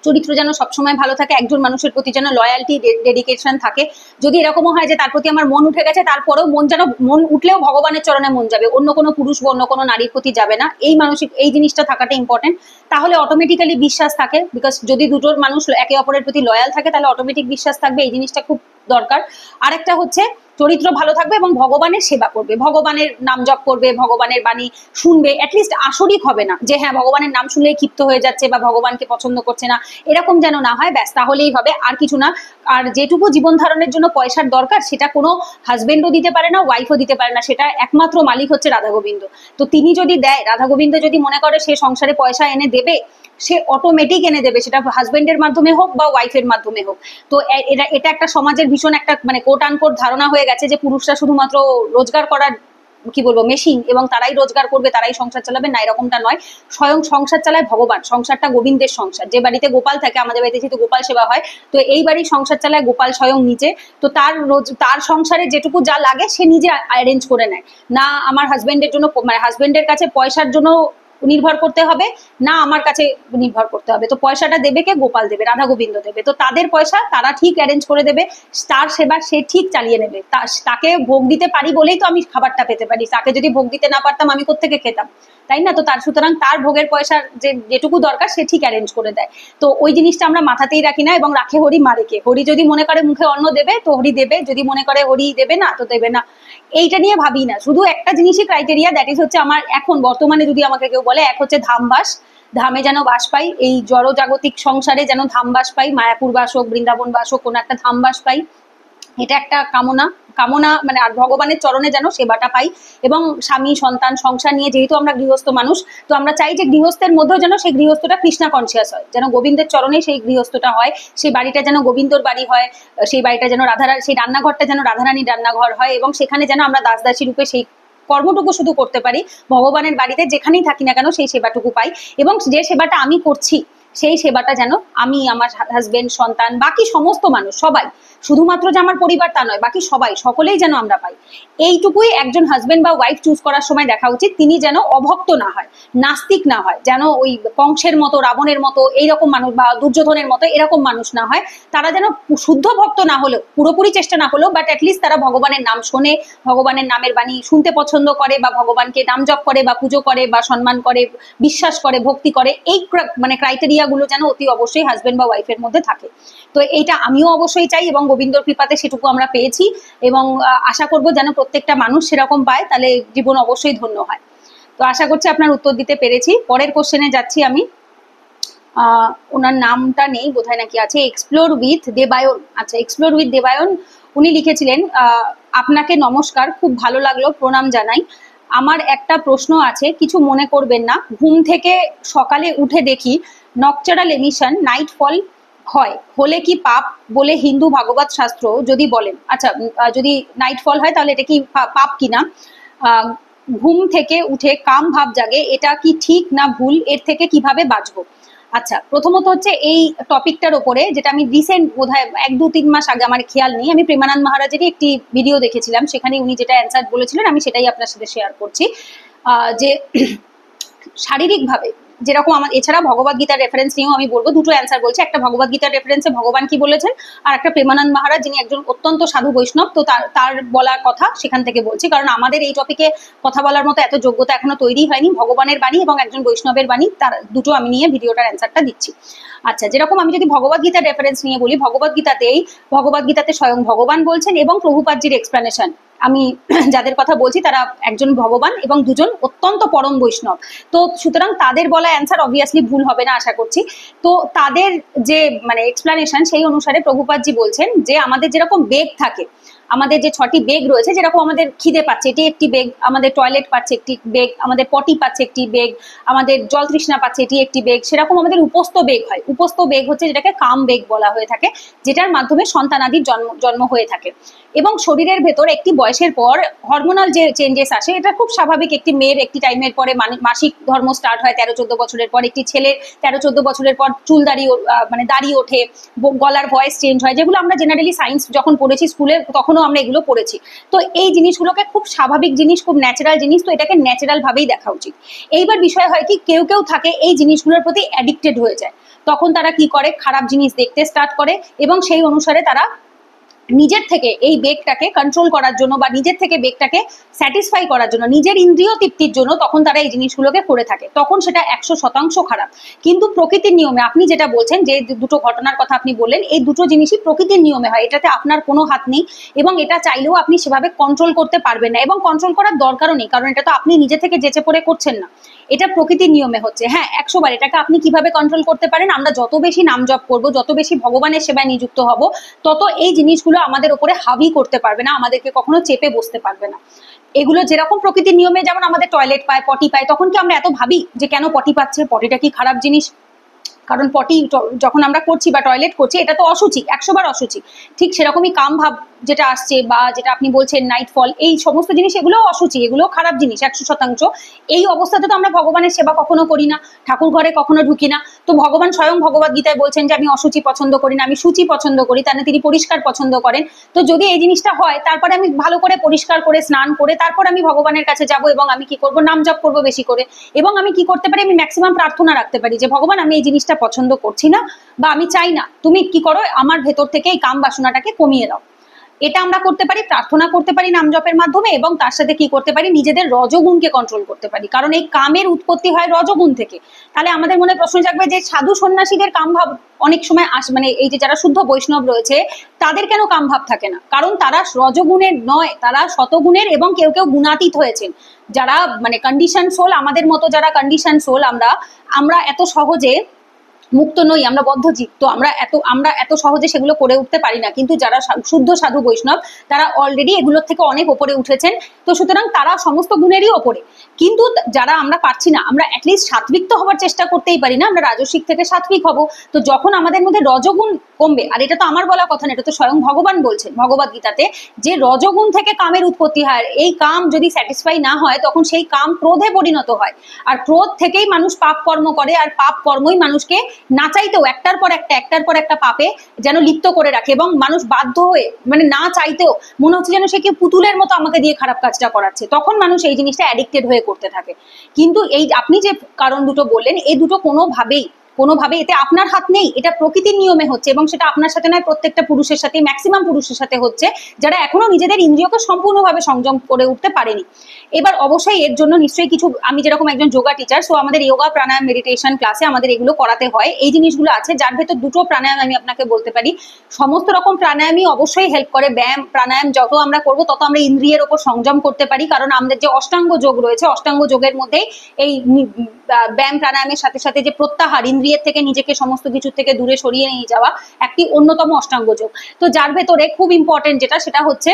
চরিত্র যেন সবসময় ভালো থাকে, একজন মানুষের প্রতি যেন লয়ালটি, ডেডিকেশন থাকে। যদি এরকমও হয় যে তার প্রতি আমার মন উঠে গেছে, তারপরেও মন উঠলেও ভগবানের চরণে মন যাবে, অন্য কোনো পুরুষ বা অন্য কোনো নারীর প্রতি যাবে না। এই জিনিসটা থাকাটা ইম্পর্টেন্ট। তাহলে অটোমেটিক্যালি বিশ্বাস থাকে, বিকজ যদি দুটোর মানুষ একে অপরের প্রতি লয়াল থাকে তাহলে অটোমেটিক বিশ্বাস থাকবে, এই জিনিসটা খুব দরকার। আরেকটা হচ্ছে চরিত্র ভালো থাকবে এবং ভগবানের সেবা করবে, ভগবানের নাম জপ করবে, ভগবানের বাণী শুনবে, অ্যাটলিস্ট আসরিক হবে না যে হ্যাঁ ভগবানের নাম শুনলেই ক্ষিপ্ত হয়ে যাচ্ছে বা ভগবানকে পছন্দ করছে না, এরকম যেন না হয়, ব্যাস তাহলেই হবে, আর কিছু না। আর যেটুকু জীবন ধারণের জন্য পয়সার দরকার সেটা কোনো হাজবেন্ডও দিতে পারে না, ওয়াইফও দিতে পারে না, সেটা একমাত্র মালিক হচ্ছে রাধা গোবিন্দ। তো তিনি যদি দেয়, রাধা গোবিন্দ যদি মনে করে সে সংসারে পয়সা এনে দেবে, সে অটোমেটিক এনে দেবে, সেটা হাজবেন্ডের মাধ্যমে হোক বা ওয়াইফের মাধ্যমে হোক। তো এটা একটা সমাজের ভীষণ একটা মানে কোট আনকোট ধারণা হয়ে গেছে যে পুরুষরা শুধুমাত্র রোজগার করার কি বলবো মেশিন, এবং তারাই রোজগার করবে, তারাই সংসার চালাবে, না, এরকমটা নয়। স্বয়ং সংসার চালায় ভগবান, সংসারটা গোবিন্দের সংসার। যে বাড়িতে গোপাল থাকে, আমাদের বাড়িতে যেহেতু গোপাল সেবা হয়, তো এই বাড়ির সংসার চালায় গোপাল স্বয়ং নিজে। তো তার সংসারে যেটুকু যা লাগে সে নিজে অ্যারেঞ্জ করে নেয়, না আমার হাজবেন্ডের জন্য, মানে হাজবেন্ডের কাছে পয়সার জন্য নির্ভর করতে হবে, না আমার কাছে নির্ভর করতে হবে। তো পয়সাটা দেবে কে? গোপাল দেবে, রাধা গোবিন্দ দেবে। তো তাদের পয়সা তারা ঠিক অ্যারেঞ্জ করে দেবে, তার সেবা সে ঠিক চালিয়ে নেবে। তাকে ভোগ দিতে পারি বলেই তো আমি খাবারটা পেতে পারি, তাকে যদি ভোগ দিতে না পারতাম আমি কোত্থেকে খেতাম, তাই না? তো তার সুতরাং তার ভোগের পয়সার যেটুকু দরকার সে ঠিক অ্যারেঞ্জ করে দেয়। তো ওই জিনিসটা আমরা মাথাতেই রাখি না, এবং রাখে হরি মারে কে। হরি যদি মনে করে মুখে অন্ন দেবে তো হরি দেবে, যদি মনে করে হরি দেবে না তো দেবে না, এইটা নিয়ে ভাবি না। শুধু একটা জিনিসই ক্রাইটেরিয়া, দ্যাট ইজ হচ্ছে আমার এখন বর্তমানে যদি আমাকে কেউ বলে, এক হচ্ছে ধামবাস, ধামে যেন বাস পাই, এই জড়জাগতিক সংসারে যেন ধামবাস পাই, মায়াপুর বাস হোক, বৃন্দাবন বাস হোক, কোনো একটা ধামবাস পাই, এটা একটা কামনা। মানে আর ভগবানের চরণে যেন সেবাটা পাই, এবং স্বামী সন্তান সংসার নিয়ে, যেহেতু আমরা গৃহস্থ মানুষ, তো আমরা চাই যে গৃহস্থের মধ্যেও যেন সেই গৃহস্থটা কৃষ্ণা কনসিয়াস হয়, যেন গোবিন্দের চরণে সেই গৃহস্থটা হয়, সেই বাড়িটা যেন গোবিন্দর বাড়ি হয়, সেই বাড়িটা যেন সেই রান্নাঘরটা যেন রাধারানীর রান্নাঘর হয়, এবং সেখানে যেন আমরা দাসদাসী রূপে সেই কর্মটুকু শুধু করতে পারি, ভগবানের বাড়িতে যেখানেই থাকি না কেন সেই সেবাটুকু পাই, এবং যে সেবাটা আমি করছি সেই সেবাটা যেন আমি, আমার হাজবেন্ড, সন্তান, বাকি সমস্ত মানুষ, সবাই, শুধুমাত্র যে আমার পরিবার তা নয়, বাকি সবাই, সকলেই যেন আমরা পাই। এইটুকুই একজন হাজবেন্ড বা ওয়াইফ চুজ করার সময় দেখা উচিত। তিনি যেন অভক্ত না হয়, নাস্তিক না হয়, যেন ওই কংসের মতো, রাবণের মতো এইরকম মানুষ, বা দুর্যোধনের মতো এরকম মানুষ না হয়। তারা যেন শুদ্ধ ভক্ত না হলেও, পুরোপুরি চেষ্টা না হলেও, বাট অ্যাটলিস্ট তারা ভগবানের নাম শোনে, ভগবানের নামের বাণী শুনতে পছন্দ করে, বা ভগবানকে নাম জপ করে, বা পুজো করে, বা সম্মান করে, বিশ্বাস করে, ভক্তি করে। এই মানে ক্রাইটেরিয়া গুলো যেন অতি অবশ্যই হাজবেন্ড বা ওয়াইফের মধ্যে থাকে। তো এইটা আমিও অবশ্যই চাই, এবং গোবিন্দর কৃপাতে সেটুকু আমরা পেয়েছি, এবং আশা করব যেন প্রত্যেকটা মানুষ সেরকম পায়, তাহলে জীবন অবশ্যই ধন্য হয়। তো আশা করছি আপনার উত্তর দিতে পেরেছি। পরের কোশ্চেনে যাচ্ছি আমি। ওনার নামটা নেই বোধহয়, নাকি আছে, এক্সপ্লোর উইথ দেবায়ন। আচ্ছা, এক্সপ্লোর উইথ দেবায়ন উনি লিখেছিলেন, আপনাকে নমস্কার, খুব ভালো লাগলো, প্রণাম জানাই। আমার একটা প্রশ্ন আছে, কিছু মনে করবেন না। ঘুম থেকে সকালে উঠে দেখি নকচারাল এমিশন, নাইটফল হয়, হলে কি পাপ বলে হিন্দু ভাগবত শাস্ত্র যদি বলেন? আচ্ছা, যদি নাইটফল হয় তাহলে এটা কি পাপ কিনা? ঘুম থেকে উঠে কাম ভাব জাগে, এটা কি ঠিক না ভুল? এর থেকে কিভাবে বাঁচবো? আচ্ছা, প্রথমত হচ্ছে এই টপিকটার ওপরে, যেটা আমি রিসেন্ট বোধহয় 1-2-3 মাস আগে, আমার খেয়াল নেই, আমি প্রেমানন্দ মহারাজেরই একটি ভিডিও দেখেছিলাম, সেখানে উনি যেটা অ্যান্সার বলেছিলেন আমি সেটাই আপনার সাথে শেয়ার করছি। যে শারীরিকভাবে যেরকম আমার, এছাড়া ভগবত গীতার রেফারেন্স নিয়েও আমি বলবো, দুটো অ্যান্সার বলছি, একটা ভগবত গীতার রেফারেন্সে ভগবান কি বলেছেন, আর একটা প্রেমানন্দ মহারাজ যিনি একজন অত্যন্ত সাধু বৈষ্ণব, তো তার বলা কথা সেখান থেকে বলছি, কারণ আমাদের এই টপিকে কথা বলার মতো এত যোগ্যতা এখনো তৈরি হয়নি। ভগবানের বাণী এবং একজন বৈষ্ণবের বাণী, তার দুটো আমি নিয়ে ভিডিওটার অ্যান্সারটা দিচ্ছি। আচ্ছা, যেরকম আমি যদি ভগবত গীতার রেফারেন্স নিয়ে বলি, ভগবত গীতাতে স্বয়ং ভগবান বলছেন, এবং প্রভুপাদজির এক্সপ্লেনেশন, আমি যাদের কথা বলছি তারা একজন ভগবান এবং দুজন অত্যন্ত পরম বৈষ্ণব। তো সুতরাং তাদের বলা অ্যান্সার অবভিয়াসলি ভুল হবে না আশা করছি। তো তাদের যে মানে এক্সপ্লেনেশন, সেই অনুসারে প্রভুপাদজি বলছেন যে আমাদের যেরকম বেগ থাকে, আমাদের যে 6টি বেগ রয়েছে, যেরকম আমাদের খিদে পাচ্ছে এটি একটি বেগ, আমাদের টয়লেট পাচ্ছে একটি বেগ, আমাদের পটি পাচ্ছে একটি বেগ, আমাদের জল তৃষ্ণা পাচ্ছে এটি একটি বেগ, সেরকম আমাদের উপস্থ বেগ হয়। উপস্থ বেগ হচ্ছে যেটাকে কাম বেগ বলা হয়ে থাকে, যেটার মাধ্যমে সন্তানাদির জন্ম হয়ে থাকে। এবং শরীরের ভেতর একটি বয়সের পর হরমোনাল যে চেঞ্জেস আসে, এটা খুব স্বাভাবিক। একটি মেয়ের একটি টাইমের পরে মাসিক ধর্ম স্টার্ট হয় 13-14 বছরের পর, একটি ছেলের 13-14 বছরের পর চুল দাড়ি ওঠে, গলার ভয়েস চেঞ্জ হয়, যেগুলো আমরা জেনারেলি সায়েন্স যখন পড়েছি স্কুলে তখনও আমরা এগুলো পড়েছি। তো এই জিনিসগুলোকে খুব স্বাভাবিক জিনিস, খুব ন্যাচারাল জিনিস, তো এটাকে ন্যাচারাল ভাবেই দেখা উচিত। এইবার বিষয় হয় কি, কেউ কেউ থাকে এই জিনিসগুলোর প্রতি অ্যাডিক্টেড হয়ে যায়, তখন তারা কি করে, খারাপ জিনিস দেখতে স্টার্ট করে, এবং সেই অনুসারে তারা নিজের থেকে এই বেগটাকে কন্ট্রোল করার জন্য, বা নিজের থেকে বেগটাকে স্যাটিসফাই করার জন্য, নিজের ইন্দ্রিয় তৃপ্তির জন্য তখন তারা এই জিনিসগুলোকে করে থাকে, তখন সেটা 100% খারাপ। কিন্তু প্রকৃতির নিয়মে, আপনি যেটা বলছেন, যে দুটো ঘটনার কথা আপনি বললেন, এই দুটো জিনিসই প্রকৃতির নিয়মে হয়, এটাতে আপনার কোনো হাত নেই, এবং এটা চাইলেও আপনি সেভাবে কন্ট্রোল করতে পারবেন না, এবং কন্ট্রোল করার দরকারও নেই, কারণ এটা তো আপনি নিজে থেকে যেচে পড়ে করছেন না, এটা প্রকৃতির নিয়মে হচ্ছে। হ্যাঁ, 100বার এটাকে আপনি কিভাবে কন্ট্রোল করতে পারেন, আমরা যত বেশি নাম জপ করবো, যত বেশি ভগবানের সেবায় নিযুক্ত হব, তত এই জিনিসগুলো আমাদের উপরে হাবি করতে পারবে না, আমাদেরকে কখনো চেপে বসতে পারবে না। এগুলো যেরকম প্রকৃতির নিয়মে, যেমন আমাদের টয়লেট পায়, পটি পায়, তখন কি আমরা এত ভাবি যে কেন পটি পাচ্ছে, পটিটা কি খারাপ জিনিস? কারণ পটি যখন আমরা করছি বা টয়লেট করছি, এটা তো অসুচি, 100বার অসুচি। ঠিক সেরকমই কাম ভাব যেটা আসছে বা যেটা আপনি বলছেন নাইট ফল, এই সমস্ত জিনিস এগুলো অসুচি, এগুলো খারাপ জিনিস 100%। এই অবস্থাতে তো আমরা ভগবানের সেবা কখনো করি না, ঠাকুর ঘরে কখনো ঢুকি না। তো ভগবান স্বয়ং ভগবদ গীতায় বলছেন যে আমি অসুচি পছন্দ করি না, আমি সূচি পছন্দ করি, তাহলে তিনি পরিষ্কার পছন্দ করেন। তো যদি এই জিনিসটা হয়, তারপরে আমি ভালো করে পরিষ্কার করে স্নান করে তারপর আমি ভগবানের কাছে যাব এবং আমি কি করব, নাম জপ করব বেশি করে। এবং আমি কি করতে পারি, আমি ম্যাক্সিমাম প্রার্থনা রাখতে পারি যে ভগবান আমি এই জিনিসটা পছন্দ করছি না বা আমি চাই না, তুমি কি করো আমার ভেতর থেকে এই কাম বাসনাটাকে কমিয়ে দাও। এটা আমরা করতে পারি, প্রার্থনা করতে পারি নাম জপের মাধ্যমে, এবং তার সাথে কি করতে পারি, নিজেদের রজগুণকে কন্ট্রোল করতে পারি, কারণ এই কামের উৎপত্তি হয় রজগুণ থেকে। তাহলে আমাদের মনে প্রশ্ন জাগবে যে সাধু সন্ন্যাসীদের কাম ভাব অনেক সময় মানে এই যে যারা শুদ্ধ বৈষ্ণব রয়েছে তাদের কেন কাম ভাব থাকে না? কারণ তারা রজগুণের নয়, তারা শতগুণের, এবং কেউ কেউ গুণাতীত হয়েছেন। যারা মানে কন্ডিশন সোল, আমাদের মতো যারা কন্ডিশন সোল, আমরা এত সহজে মুক্ত নই, আমরা বদ্ধজীব, তো আমরা এত সহজে সেগুলো করে উঠতে পারি না। কিন্তু যারা শুদ্ধ সাধু বৈষ্ণব তারা অলরেডি এগুলোর থেকে অনেক ওপরে উঠেছেন, তো সুতরাং তারা সমস্ত গুণেরই ওপরে। কিন্তু যারা আমরা পারছি না, আমরা অ্যাটলিস্ট সাত্বিক তো হওয়ার চেষ্টা করতেই পারি না, আমরা রাজসিক থেকে সাত্বিক হব। তো যখন আমাদের মধ্যে রজগুণ কমবে, আর এটা তো আমার বলা কথা না, এটা তো স্বয়ং ভগবান বলছেন ভগবদ গীতাতে, যে রজগুণ থেকে কামের উৎপত্তি হয়। এই কাম যদি স্যাটিসফাই না হয় তখন সেই কাম ক্রোধে পরিণত হয়, আর ক্রোধ থেকেই মানুষ পাপ কর্ম করে, আর পাপ কর্মই মানুষকে না চাইতেও একটার পর একটা পাপে যেন লিপ্ত করে রাখে, এবং মানুষ বাধ্য হয়ে মানে না চাইতেও মনে হচ্ছে যেন সে কি পুতুলের মতো আমাকে দিয়ে খারাপ কাজটা করাচ্ছে, তখন মানুষ এই জিনিসটা অ্যাডিক্টেড হয়ে করতে থাকে। কিন্তু এই আপনি যে কারণ দুটো বললেন, এই দুটো কোনোভাবে এতে আপনার হাত নেই, এটা প্রকৃতির নিয়মে হচ্ছে, এবং সেটা আপনার সাথে নয়, প্রত্যেকটা পুরুষের সাথে, ম্যাক্সিমাম পুরুষের সাথে হচ্ছে, যারা এখনো নিজেদের ইন্দ্রিয়কে সম্পূর্ণভাবে সংযম করে উঠতে পারেনি। এবার অবশ্যই এর জন্য নিশ্চয়ই কিছু, আমি যেরকম একজন যোগা টিচার, সো আমাদের যোগা প্রাণায়াম মেডিটেশন ক্লাসে আমাদের এগুলো করাতে হয়, এই জিনিসগুলো আছে, যার ভেতর দুটো প্রাণায়াম আমি আপনাকে বলতে পারি। সমস্ত রকম প্রাণায়ামই অবশ্যই হেল্প করে, ব্যায়াম প্রাণায়াম যত আমরা করবো তত আমরা ইন্দ্রিয়ের ওপর সংযম করতে পারি, কারণ আমাদের যে অষ্টাঙ্গ যোগ রয়েছে, অষ্টাঙ্গ যোগের মধ্যেই এই ব্যায়াম প্রাণায়ামের সাথে সাথে যে প্রত্যাহার, ইন্দ্রিয়ের থেকে নিজেকে সমস্ত কিছু থেকে দূরে সরিয়ে নিয়ে যাওয়া, একটি অন্যতম অষ্টাঙ্গ যোগ। তো যার ভেতরে খুব ইম্পর্টেন্ট যেটা, সেটা হচ্ছে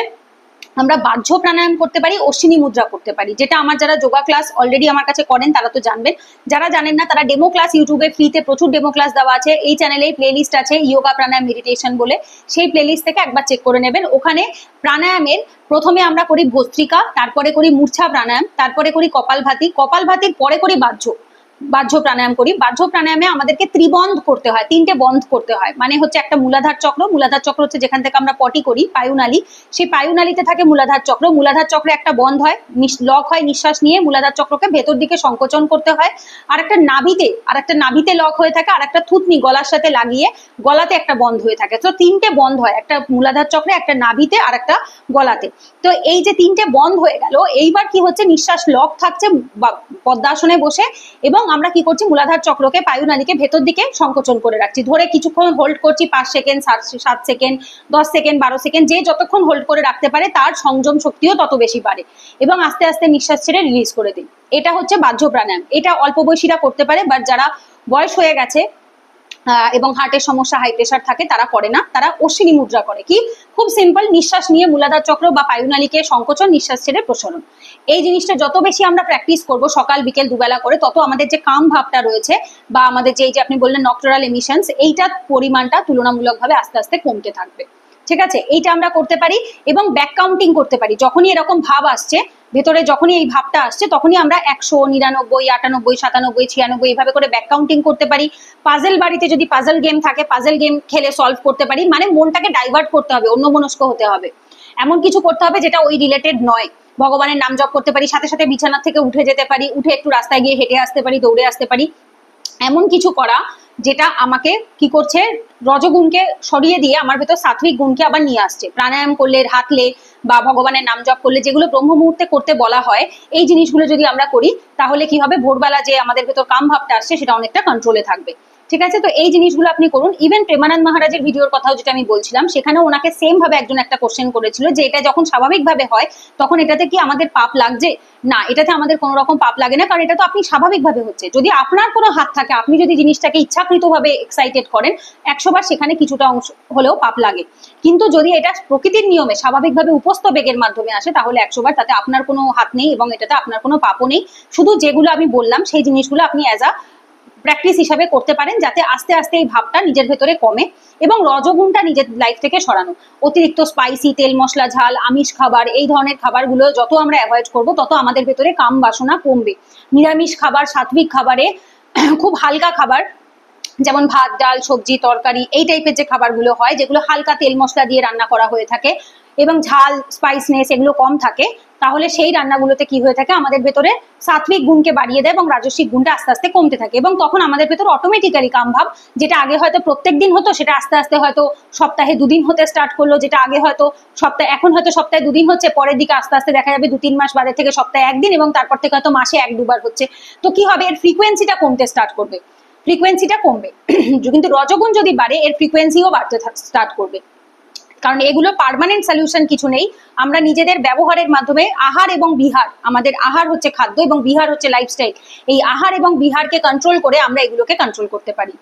আমরা বাহ্য প্রাণায়াম করতে পারি, অশ্বিনী মুদ্রা করতে পারি, যেটা আমার যারা যোগা ক্লাস অলরেডি আমার কাছে করেন তারা তো জানবেন। যারা জানেন না তারা ডেমো ক্লাস ইউটিউবে ফ্রিতে প্রচুর ডেমো ক্লাস দেওয়া আছে, এই চ্যানেলে প্লে লিস্ট আছে যোগা প্রাণায়াম মেডিটেশন বলে, সেই প্লে লিস্ট থেকে একবার চেক করে নেবেন। ওখানে প্রাণায়ামের প্রথমে আমরা করি ভস্ত্রিকা, তারপরে করি মূর্ছা প্রাণায়াম, তারপরে করি কপালভাতির পরে করি বাহ্য প্রাণায়াম করি। বাহ্য প্রাণায়ামে আমাদেরকে ত্রিবন্ধ করতে হয়, 3টে বন্ধ করতে হয়, মানে হচ্ছে একটা মূলাধার চক্র হচ্ছে যেখান থেকে আমরা পটি করি, পায়ুনালী, সেই পায়ুনালীতে থাকে মূলাধার চক্রে একটা বন্ধ হয়, লক হয়, নিঃশ্বাস নিয়ে মূলাধার চক্রকে ভেতর দিকে সংকোচন করতে হয়, আর একটা নাভিতে লক হয়ে থাকে, আর একটা থুতনি গলার সাথে লাগিয়ে গলাতে একটা বন্ধ হয়ে থাকে। তো 3টে বন্ধ হয়, একটা মূলাধার চক্রে, একটা নাভিতে, আর একটা গলাতে। তো এই যে 3টে বন্ধ হয়ে গেল, এইবার কি হচ্ছে, নিঃশ্বাস লক থাকছে পদ্মাসনে বসে, এবং আমরা কি করছি, মূলাধার চক্রকে, পায়ুনালীকে ভেতর দিকে সংকোচন করে রাখছি, ধরে কিছুক্ষণ হোল্ড করছি, 5 সেকেন্ড, 7 সেকেন্ড, 10 সেকেন্ড, 12 সেকেন্ড, যে যতক্ষণ হোল্ড করে রাখতে পারে তার সংযম শক্তিও তত বেশি বাড়ে, এবং আস্তে আস্তে নিঃশ্বাস ছেড়ে রিলিজ করে দিই। এটা হচ্ছে বাহ্য প্রাণায়াম। এটা অল্প বয়সীরা করতে পারে, বাট যারা বয়স হয়ে গেছে এবং হার্টের সমস্যা, হাই প্রেশার থাকে, তারা করে না, তারা অশ্বিনী মুদ্রা করে। কি খুব সিম্পল, নিঃশ্বাস নিয়ে মূলাধার চক্র বা পায়ুনালীকে সংকোচন, নিঃশ্বাস ছেড়ে প্রসারণ। এই জিনিসটা যত বেশি আমরা প্র্যাকটিস করব সকাল বিকেল দুবেলা করে, তত আমাদের যে কাম ভাবটা রয়েছে বা আমাদের যে আপনি বললেন নক্টোরাল এমিশনস, এইটার পরিমাণটা তুলনামূলকভাবে আস্তে আস্তে কমতে থাকবে। ঠিক আছে, এইটা আমরা করতে পারি, এবং ব্যাক কাউন্টিং করতে পারি। যখনই এরকম ভাব আসছে ভেতরে, যখনই এই ভাবটা আসছে, তখনই আমরা 100, 99, 98, 97, 96 এইভাবে করে ব্যাক কাউন্টিং করতে পারি। পাজেল বাড়িতে যদি পাজেল গেম থাকে, পাজেল গেম খেলে সলভ করতে পারি, মানে মনটাকে ডাইভার্ট করতে হবে, অন্যমনস্ক হতে হবে, এমন কিছু করতে হবে যেটা ওই রিলেটেড নয়। ভগবানের নাম জপ করতে পারি, সাথে সাথে বিছানা থেকে উঠে যেতে পারি, উঠে একটু রাস্তায় গিয়ে হেঁটে আসতে পারি, দৌড়ে আসতে পারি, এমন কিছু করা যেটা আমাকে কি করছে, রজগুণকে সরিয়ে দিয়ে আমার ভেতর সাত্বিক গুণকে আবার নিয়ে আসছে। প্রাণায়াম করলে, হাঁটলে বা ভগবানের নাম জপ করলে, যেগুলো ব্রহ্ম মুহূর্তে করতে বলা হয়, এই জিনিসগুলো যদি আমরা করি, তাহলে কি হবে, ভোরবেলা যে আমাদের ভেতর কাম ভাবটা আসছে সেটা অনেকটা কন্ট্রোলে থাকবে। ঠিক আছে, তো এই জিনিসগুলো আপনি করুন। ইভেন প্রেমানন্দ মহারাজের ভিডিওর কথাও যেটা আমি বলছিলাম, সেখানেও ওনাকে সেম ভাবে একজন একটা কোশ্চেন করেছিল যে এটা যখন স্বাভাবিকভাবে হয় তখন এটাতে কি আমাদের পাপ লাগছে? না, এটাতে আমাদের কোনো রকম পাপ লাগে না, কারণ এটা তো আপনি স্বাভাবিকভাবে হচ্ছে। যদি আপনার কোনো হাত থাকে, আপনি যদি জিনিসটাকে ইচ্ছাকৃতভাবে এক্সাইটেড করেন, 100 বার সেখানে কিছুটা অংশ হলেও পাপ লাগে। কিন্তু যদি এটা প্রকৃতির নিয়মে স্বাভাবিকভাবে উপস্থ বেগের মাধ্যমে আসে, তাহলে 100 বার তাতে আপনার কোনো হাত নেই এবং এটাতে আপনার কোনো পাপও নেই। শুধু যেগুলো আমি বললাম সেই জিনিসগুলো আপনি অ্যাজ আ প্র্যাকটিস হিসাবে করতে পারেন, যাতে আস্তে আস্তে এই ভাবটা নিজের ভেতরে কমে এবং রজগুণটা নিজের লাইফ থেকে সরানো। অতিরিক্ত স্পাইসি, তেল মশলা, ঝাল, আমিষ খাবার, এই ধরনের খাবারগুলো যত আমরা অ্যাভয়েড করবো তত আমাদের ভেতরে কাম বাসনা কমবে। নিরামিষ খাবার, সাত্বিক খাবারে খুব হালকা খাবার যেমন ভাত, ডাল, সবজি, তরকারি, এই টাইপের যে খাবারগুলো হয় যেগুলো হালকা তেল মশলা দিয়ে রান্না করা হয়ে থাকে এবং ঝাল, স্পাইসনেস এগুলো কম থাকে, তাহলে সেই রান্নাগুলোতে কি হয়ে থাকে, আমাদের ভেতরে সাত্বিক গুণকে বাড়িয়ে দেয় এবং রাজস্বিক গুণটা আস্তে আস্তে কমতে থাকে এবং তখন আমাদের ভেতরে অটোমেটিক্যালি কামভাব, যেটা আগে হয়তো প্রত্যেক দিন হতো সেটা আস্তে আস্তে হয়তো সপ্তাহে 2 দিন হতে স্টার্ট করলো, যেটা আগে হয়তো এখন হয়তো সপ্তাহে 2 দিন হচ্ছে, পরের দিকে আস্তে আস্তে দেখা যাবে 2-3 মাস বাদে থেকে সপ্তাহে 1 দিন এবং তারপর থেকে হয়তো মাসে 1-2 বার হচ্ছে। তো কি হবে, এর ফ্রিকোয়েন্সিটা কমতে স্টার্ট করবে, ফ্রিকোয়েন্সিটা কমবে। কিন্তু রজগুণ যদি বাড়ে এর ফ্রিকোয়েন্সিও বাড়তে স্টার্ট করবে, কারণ এগুলো পার্মানেন্ট সলিউশন কিছু নেই। আমরা নিজেদের ব্যবহারের মাধ্যমে আহার এবং বিহার, আমাদের আহার হচ্ছে খাদ্য এবং বিহার হচ্ছে লাইফস্টাইল, এই আহার এবং বিহারকে কন্ট্রোল করে আমরা এগুলোকে কন্ট্রোল করতে পারি।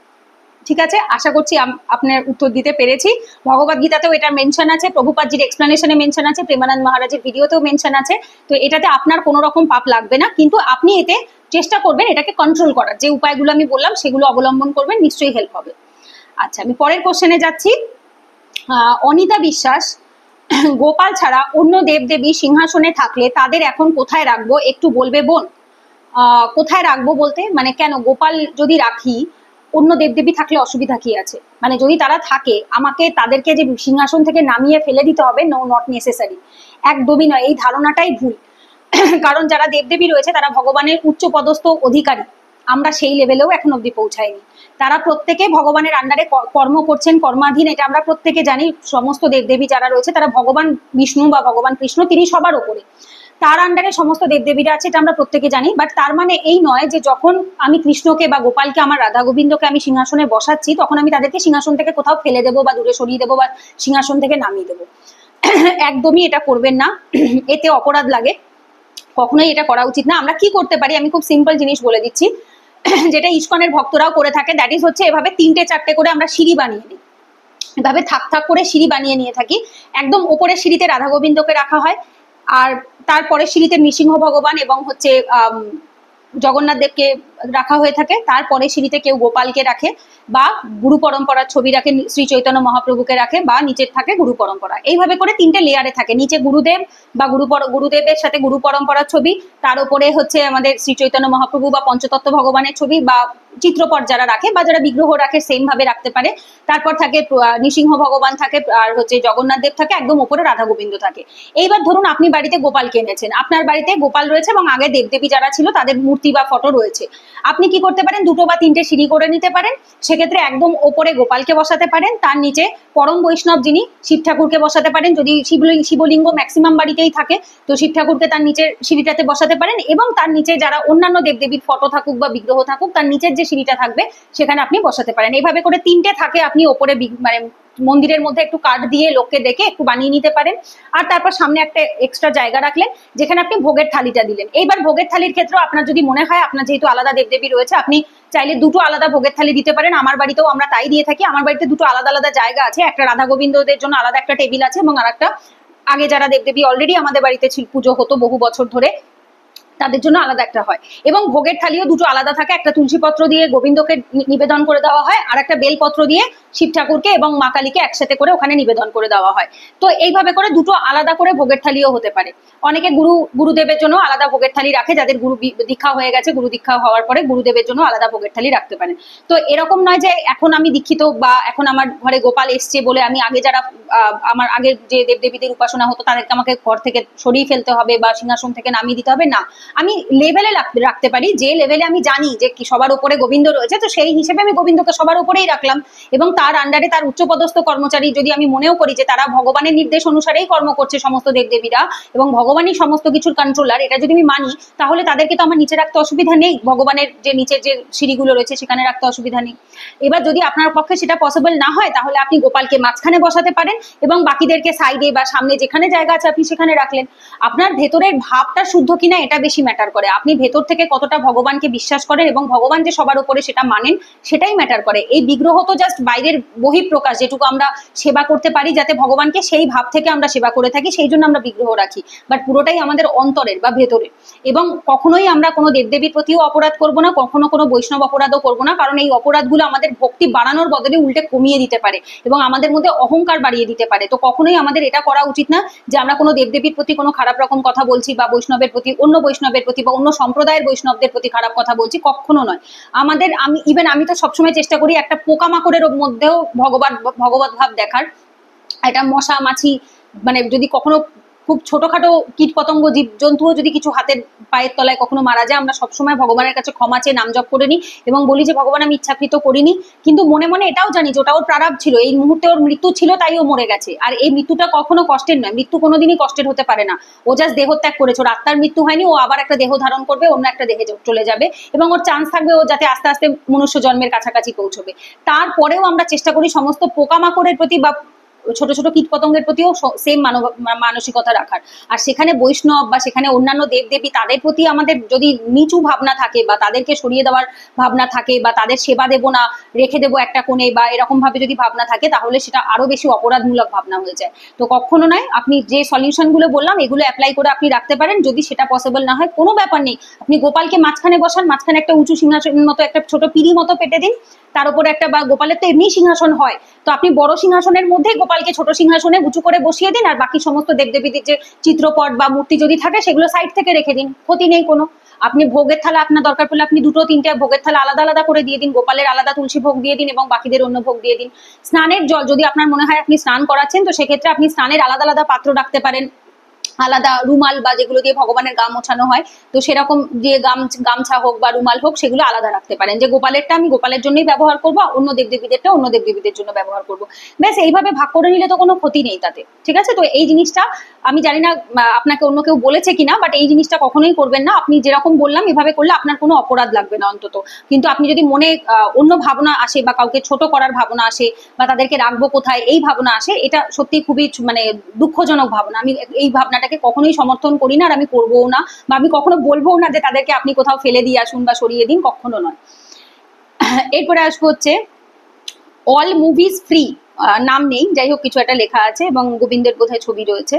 ঠিক আছে, আশা করছি আপনার উত্তর দিতে পেরেছি। ভগবদ গীতাতেও এটা মেনশন আছে, প্রভুপাদজির এক্সপ্লেনেশনে মেনশন আছে, প্রেমানন্দ মহারাজের ভিডিওতেও মেনশন আছে। তো এটাতে আপনার কোনো রকম পাপ লাগবে না, কিন্তু আপনি এতে চেষ্টা করবেন এটাকে কন্ট্রোল করার, যে উপায়গুলো আমি বললাম সেগুলো অবলম্বন করবেন, নিশ্চয়ই হেল্প হবে। আচ্ছা, আমি পরের কোশ্চেনে যাচ্ছি। অনিতা বিশ্বাস, গোপাল ছাড়া অন্য দেবদেবী সিংহাসনে থাকলে তাদের এখন কোথায় রাখবো একটু বলবে বোন? কোথায় রাখবো বলতে মানে কেন, গোপাল যদি রাখি অন্য দেবদেবী থাকলে অসুবিধা কি আছে? মানে যদি তারা থাকে আমাকে তাদেরকে যে সিংহাসন থেকে নামিয়ে ফেলে দিতে হবে, নো, নট নেসেসারি, একদমই নয়, এই ধারণাটাই ভুল। কারণ যারা দেবদেবী রয়েছে তারা ভগবানের উচ্চপদস্থ অধিকারী, আমরা সেই লেভেলেও এখন অব্দি পৌঁছাইনি। তারা প্রত্যেকে ভগবানের আন্ডারে কর্ম করছেন, কর্মাধীন, এটা আমরা প্রত্যেকে জানি। সমস্ত দেবদেবী যারা রয়েছে তারা ভগবান বিষ্ণু বা ভগবান কৃষ্ণ, তিনি সবার ওপরে, তার আন্ডারে সমস্ত দেবদেবীরা আছে, এটা আমরা প্রত্যেকে জানি। বাট তার মানে এই নয় যে যখন আমি কৃষ্ণকে বা গোপালকে, আমার রাধা গোবিন্দকে আমি সিংহাসনে বসাচ্ছি তখন আমি তাদেরকে সিংহাসন থেকে কোথাও ফেলে দেবো বা দূরে সরিয়ে দেবো বা সিংহাসন থেকে নামিয়ে দেবো। একদমই এটা করবেন না, এতে অপরাধ লাগে, কখনোই এটা করা উচিত না। আমরা কি করতে পারি, আমি খুব সিম্পল জিনিস বলে দিচ্ছি, যেটা ইস্কনের ভক্তরাও করে থাকে, দ্যাট ইজ হচ্ছে এভাবে 3-4টে করে আমরা সিঁড়ি বানিয়ে নিই, এভাবে থাক থাক করে সিঁড়ি বানিয়ে নিয়ে থাকি। একদম ওপরের সিঁড়িতে রাধা গোবিন্দকে রাখা হয়, আর তারপরে সিঁড়িতে নৃসিংহ ভগবান এবং হচ্ছে জগন্নাথ দেবকে রাখা হয়ে থাকে, তারপরে সিঁড়িতে কেউ গোপালকে রাখে বা গুরু পরম্পরার ছবি রাখে, শ্রী চৈতন্য মহাপ্রভুকে রাখে, বা নিচের থাকে গুরু পরম্পরা। এইভাবে করে 3টে লেয়ারে থাকে, নিচে গুরুদেব বা গুরুদেবের সাথে গুরু পরম্পরার ছবি, তার উপরে হচ্ছে আমাদের শ্রী চৈতন্য মহাপ্রভু বা পঞ্চতত্ত্ব ভগবানের ছবি বা চিত্রপট যারা রাখে বা যারা বিগ্রহ রাখে সেম ভাবে রাখতে পারে। তারপর থাকে নৃসিংহ ভগবান থাকে, আর হচ্ছে জগন্নাথ দেব থাকে, একদম উপরে রাধা গোবিন্দ থাকে। এইবার ধরুন আপনি বাড়িতে গোপালকে এনেছেন, আপনার বাড়িতে গোপাল রয়েছে এবং আগে দেবদেবী যারা ছিল তাদের মূর্তি বা ফটো রয়েছে। আপনি কি করতে পারেন, 2 বা 3টে সিঁড়ি করে নিতে পারেন, সেক্ষেত্রে একদম ওপরে গোপালকে বসাতে পারেন, তার নিচে পরম বৈষ্ণব যিনি শিব ঠাকুরকে বসাতে পারেন, যদি শিবলিঙ্গ ম্যাক্সিমাম বাড়িতেই থাকে তো শিব ঠাকুরকে তার নিচের সিঁড়িটাতে বসাতে পারেন, এবং তার নিচে যারা অন্যান্য দেবদেবীর ফটো থাকুক বা বিগ্রহ থাকুক তার নিচের যে সিঁড়িটা থাকবে সেখানে আপনি বসাতে পারেন। এইভাবে করে 3টে থাকে, আপনি ওপরে মানে মন্দিরের মধ্যে একটু কাঠ দিয়ে লোককে ডেকে একটু বানিয়ে নিতে পারেন, আর তারপর সামনে একটা এক্সট্রা জায়গা রাখলেন যেখানে আপনি ভোগের থালিটা দিলেন। এইবার ভোগের থালির ক্ষেত্রেও আপনার যদি মনে হয়, আপনার যেহেতু আলাদা দেবদেবী রয়েছে, আপনি চাইলে 2টো আলাদা ভোগের থালি দিতে পারেন। আমার বাড়িতেও আমরা তাই দিয়ে থাকি, আমার বাড়িতে 2টো আলাদা আলাদা জায়গা আছে, একটা রাধা গোবিন্দদের জন্য আলাদা একটা টেবিল আছে এবং আর একটা আগে যারা দেবদেবী অলরেডি আমাদের বাড়িতে পুজো হতো বহু বছর ধরে তাদের জন্য আলাদা একটা হয়, এবং ভোগের থালিও 2টো আলাদা থাকে, একটা তুলসী পত্র দিয়ে গোবিন্দকে নিবেদন করে দেওয়া হয় আর একটা বেলপত্র দিয়ে শিব ঠাকুরকে এবং মা কালীকে একসাথে করে ওখানে নিবেদন করে দেওয়া হয়। তো এইভাবে করে 2টো আলাদা করে ভোগের থালিও হতে পারে। অনেকে গুরুদেবের জন্য আলাদা ভোগের থালি রাখে, যাদের গুরু দীক্ষা হয়ে গেছে, গুরু দীক্ষা হওয়ার পরে গুরুদেবের জন্য আলাদা ভোগের থালি রাখতে পারেন। তো এরকম নয় যে এখন আমি দীক্ষিত বা এখন আমার ঘরে গোপাল এসছে বলে আমি আগে যারা আমার আগের যে দেবদেবীদের উপাসনা হতো তাদেরকে আমাকে ঘর থেকে সরিয়ে ফেলতে হবে বা সিংহাসন থেকে নামিয়ে দিতে হবে, না। আমি লেভেলে রাখতে পারি, যে লেভেলে আমি জানি যে সবার উপরে গোবিন্দ রয়েছে, তো সেই হিসেবে আমি গোবিন্দকে সবার উপরেই রাখলাম, এবং তার আন্ডারে তার উচ্চপদস্থ কর্মচারী যদি আমি মনেও করি যে তারা ভগবানের নির্দেশ অনুসারেই কর্ম করছে সমস্ত দেবদেবীরা এবং ভগবানই সমস্ত কিছুর কন্ট্রোলার, এটা যদি আমি মানি তাহলে তাদেরকে তো আমার নিচে রাখতে অসুবিধা নেই, ভগবানের যে নিচের যে সিঁড়িগুলো রয়েছে সেখানে রাখতে অসুবিধা নেই। এবার যদি আপনার পক্ষে সেটা পসিবল না হয় তাহলে আপনি গোপালকে মাঝখানে বসাতে পারেন এবং বাকিদেরকে সাইডে বা সামনে যেখানে জায়গা আছে আপনি সেখানে রাখলেন। আপনার ভেতরের ভাবটা শুদ্ধ কিনা এটা বেশি ম্যাটার করে। আপনি ভেতর থেকে কতটা ভগবানকে বিশ্বাস করেন এবং ভগবান যে সবার উপরে সেটা মানেন, সেটাই ম্যাটার করে। এই বিগ্রহ তো জাস্ট বাইরের বহিঃপ্রকাশ, যেটুকু আমরা সেবা করতে পারি যাতে ভগবানকে সেই ভাব থেকে আমরা সেবা করে থাকি, সেই জন্য আমরা বিগ্রহ রাখি। বাট পুরোটাই আমাদের অন্তরের বা ভেতরের। এবং কখনোই আমরা কোনো দেবদেবীর প্রতিও অপরাধ করবো না, কখনো কোনো বৈষ্ণব অপরাধও করবো না, কারণ এই অপরাধগুলো আমাদের ভক্তি বাড়ানোর বদলে উল্টে কমিয়ে দিতে পারে এবং আমাদের মধ্যে অহংকার বাড়িয়ে দিতে পারে। তো কখনোই আমাদের এটা করা উচিত না যে আমরা কোনো দেবদেবীর প্রতি কোনো খারাপ রকম কথা বলছি, বা বৈষ্ণবের প্রতি, অন্য বৈষ্ণবের প্রতি বা অন্য সম্প্রদায়ের বৈষ্ণবদের প্রতি খারাপ কথা বলছি, কখনো নয়। আমি তো সবসময় চেষ্টা করি একটা পোকামাকড়ের মধ্যেও ভগবত ভাব দেখার। একটা মশা মাছি, মানে যদি কখনো খুব ছোটখাটো কীট পতঙ্গ জীব জন্তুও যদি কিছু হাতের পায়ের তলায় কখনো মারা যায়, আমরা সবসময় ভগবানের কাছে ক্ষমা চেয়ে নাম জপ করে নিই এবং বলি যে ভগবান, আমি ইচ্ছাকৃত করিনি, কিন্তু মনে মনে এটাও জানি যে ওটা ওর প্রারব্ধ ছিল, এই মুহূর্তে ওর মৃত্যু ছিল তাই ও মরে গেছে। আর এই মৃত্যুটা কখনো কষ্টের নয়, মৃত্যু কোনোদিনই কষ্টের হতে পারে না। ও জাস্ট দেহত্যাগ করেছে, ওর আত্মার মৃত্যু হয়নি, ও আবার একটা দেহ ধারণ করবে, অন্য একটা দেহে চলে যাবে এবং ওর চান্স থাকবে ও যাতে আস্তে আস্তে মনুষ্য জন্মের কাছাকাছি পৌঁছবে। তারপরেও আমরা চেষ্টা করি সমস্ত পোকামাকড়ের প্রতি বা ছোট ছোট কীট পতঙ্গের প্রতিও সেম মানসিকতা রাখার। আর সেখানে বৈষ্ণব বা সেখানে অন্যান্য দেবদেবী, তাদের প্রতি আমাদের যদি নিচু ভাবনা থাকে বা তাদেরকে সরিয়ে দেওয়ার ভাবনা থাকে বা তাদের সেবা দেবো না, রেখে দেবো একটা কোণে, বা এরকম ভাবে যদি ভাবনা থাকে, তাহলে সেটা আরো বেশি অপরাধমূলক ভাবনা হয়ে যায়। তো কখনো নয়। আপনি যে সলিউশন গুলো বললাম এগুলো অ্যাপ্লাই করে আপনি রাখতে পারেন। যদি সেটা পসিবল না হয়, কোনো ব্যাপার নেই, আপনি গোপালকে মাঝখানে বসান, মাঝখানে একটা উঁচু সিংহাসনের মতো একটা ছোট পিঁড়ি মতো পেটে দিন, তার উপরে একটা, বা গোপালের তো এমনি সিংহাসন হয়, তো আপনি বড় সিংহাসনের মধ্যে গোপালকে ছোট সিংহাসনে উঁচু করে বসিয়ে দিন, আর বাকি সমস্ত দেবদেবীদের যে চিত্রপট বা মূর্তি যদি থাকে সেগুলো সাইড থেকে রেখে দিন, ক্ষতি নেই কোনো। আপনি ভোগের থালা, আপনার দরকার পড়লে আপনি 2-3টে ভোগের থালা আলাদা আলাদা করে দিয়ে দিন, গোপালের আলাদা তুলসী ভোগ দিয়ে দিন এবং বাকিদের অন্য ভোগ দিয়ে দিন। স্নানের জল, যদি আপনার মনে হয় আপনি স্নান করাচ্ছেন, তো সেক্ষেত্রে আপনি স্নানের আলাদা আলাদা পাত্র রাখতে পারেন, আলাদা রুমাল বা যেগুলো দিয়ে ভগবানের গা মোছানো হয়, তো সেরকম দিয়ে গামছা হোক বা রুমাল হোক, সেগুলো আলাদা রাখতে পারেন, যে গোপালেরটা আমি গোপালের জন্যই ব্যবহার করবো, অন্য দেবদেবীদেরটা অন্য দেবদেবীদের জন্য ব্যবহার করবো। ব্যাস এইভাবে ভাগ করে নিলে তো কোনো ক্ষতি নেই তাতে, ঠিক আছে? তো এই জিনিসটা আমি জানি না আপনাকে অন্য কেউ বলেছে কিনা, বাট এই জিনিসটা কখনোই করবেন না। আপনি যেরকম বললাম এভাবে করলে আপনার কোনো অপরাধ লাগবে না অন্তত। কিন্তু আপনি যদি মনে অন্য ভাবনা আসে বা কাউকে ছোট করার ভাবনা আসে বা তাদেরকে রাখবো কোথায় এই ভাবনা আসে, এটা সত্যি খুবই মানে দুঃখজনক ভাবনা। আমি এই ভাবনাটাকে কখনোই সমর্থন করি না, আর আমি করবোও না, বা আমি কখনো বলবোও না যে তাদেরকে আপনি কোথাও ফেলে দিয়ে আসুন বা সরিয়ে দিন, কখনো নয়। এরপরে আসবো হচ্ছে অল মুভিজ ফ্রি, নাম নেই, যাই হোক কিছু একটা লেখা আছে এবং গোবিন্দের বোধহয় ছবি রয়েছে।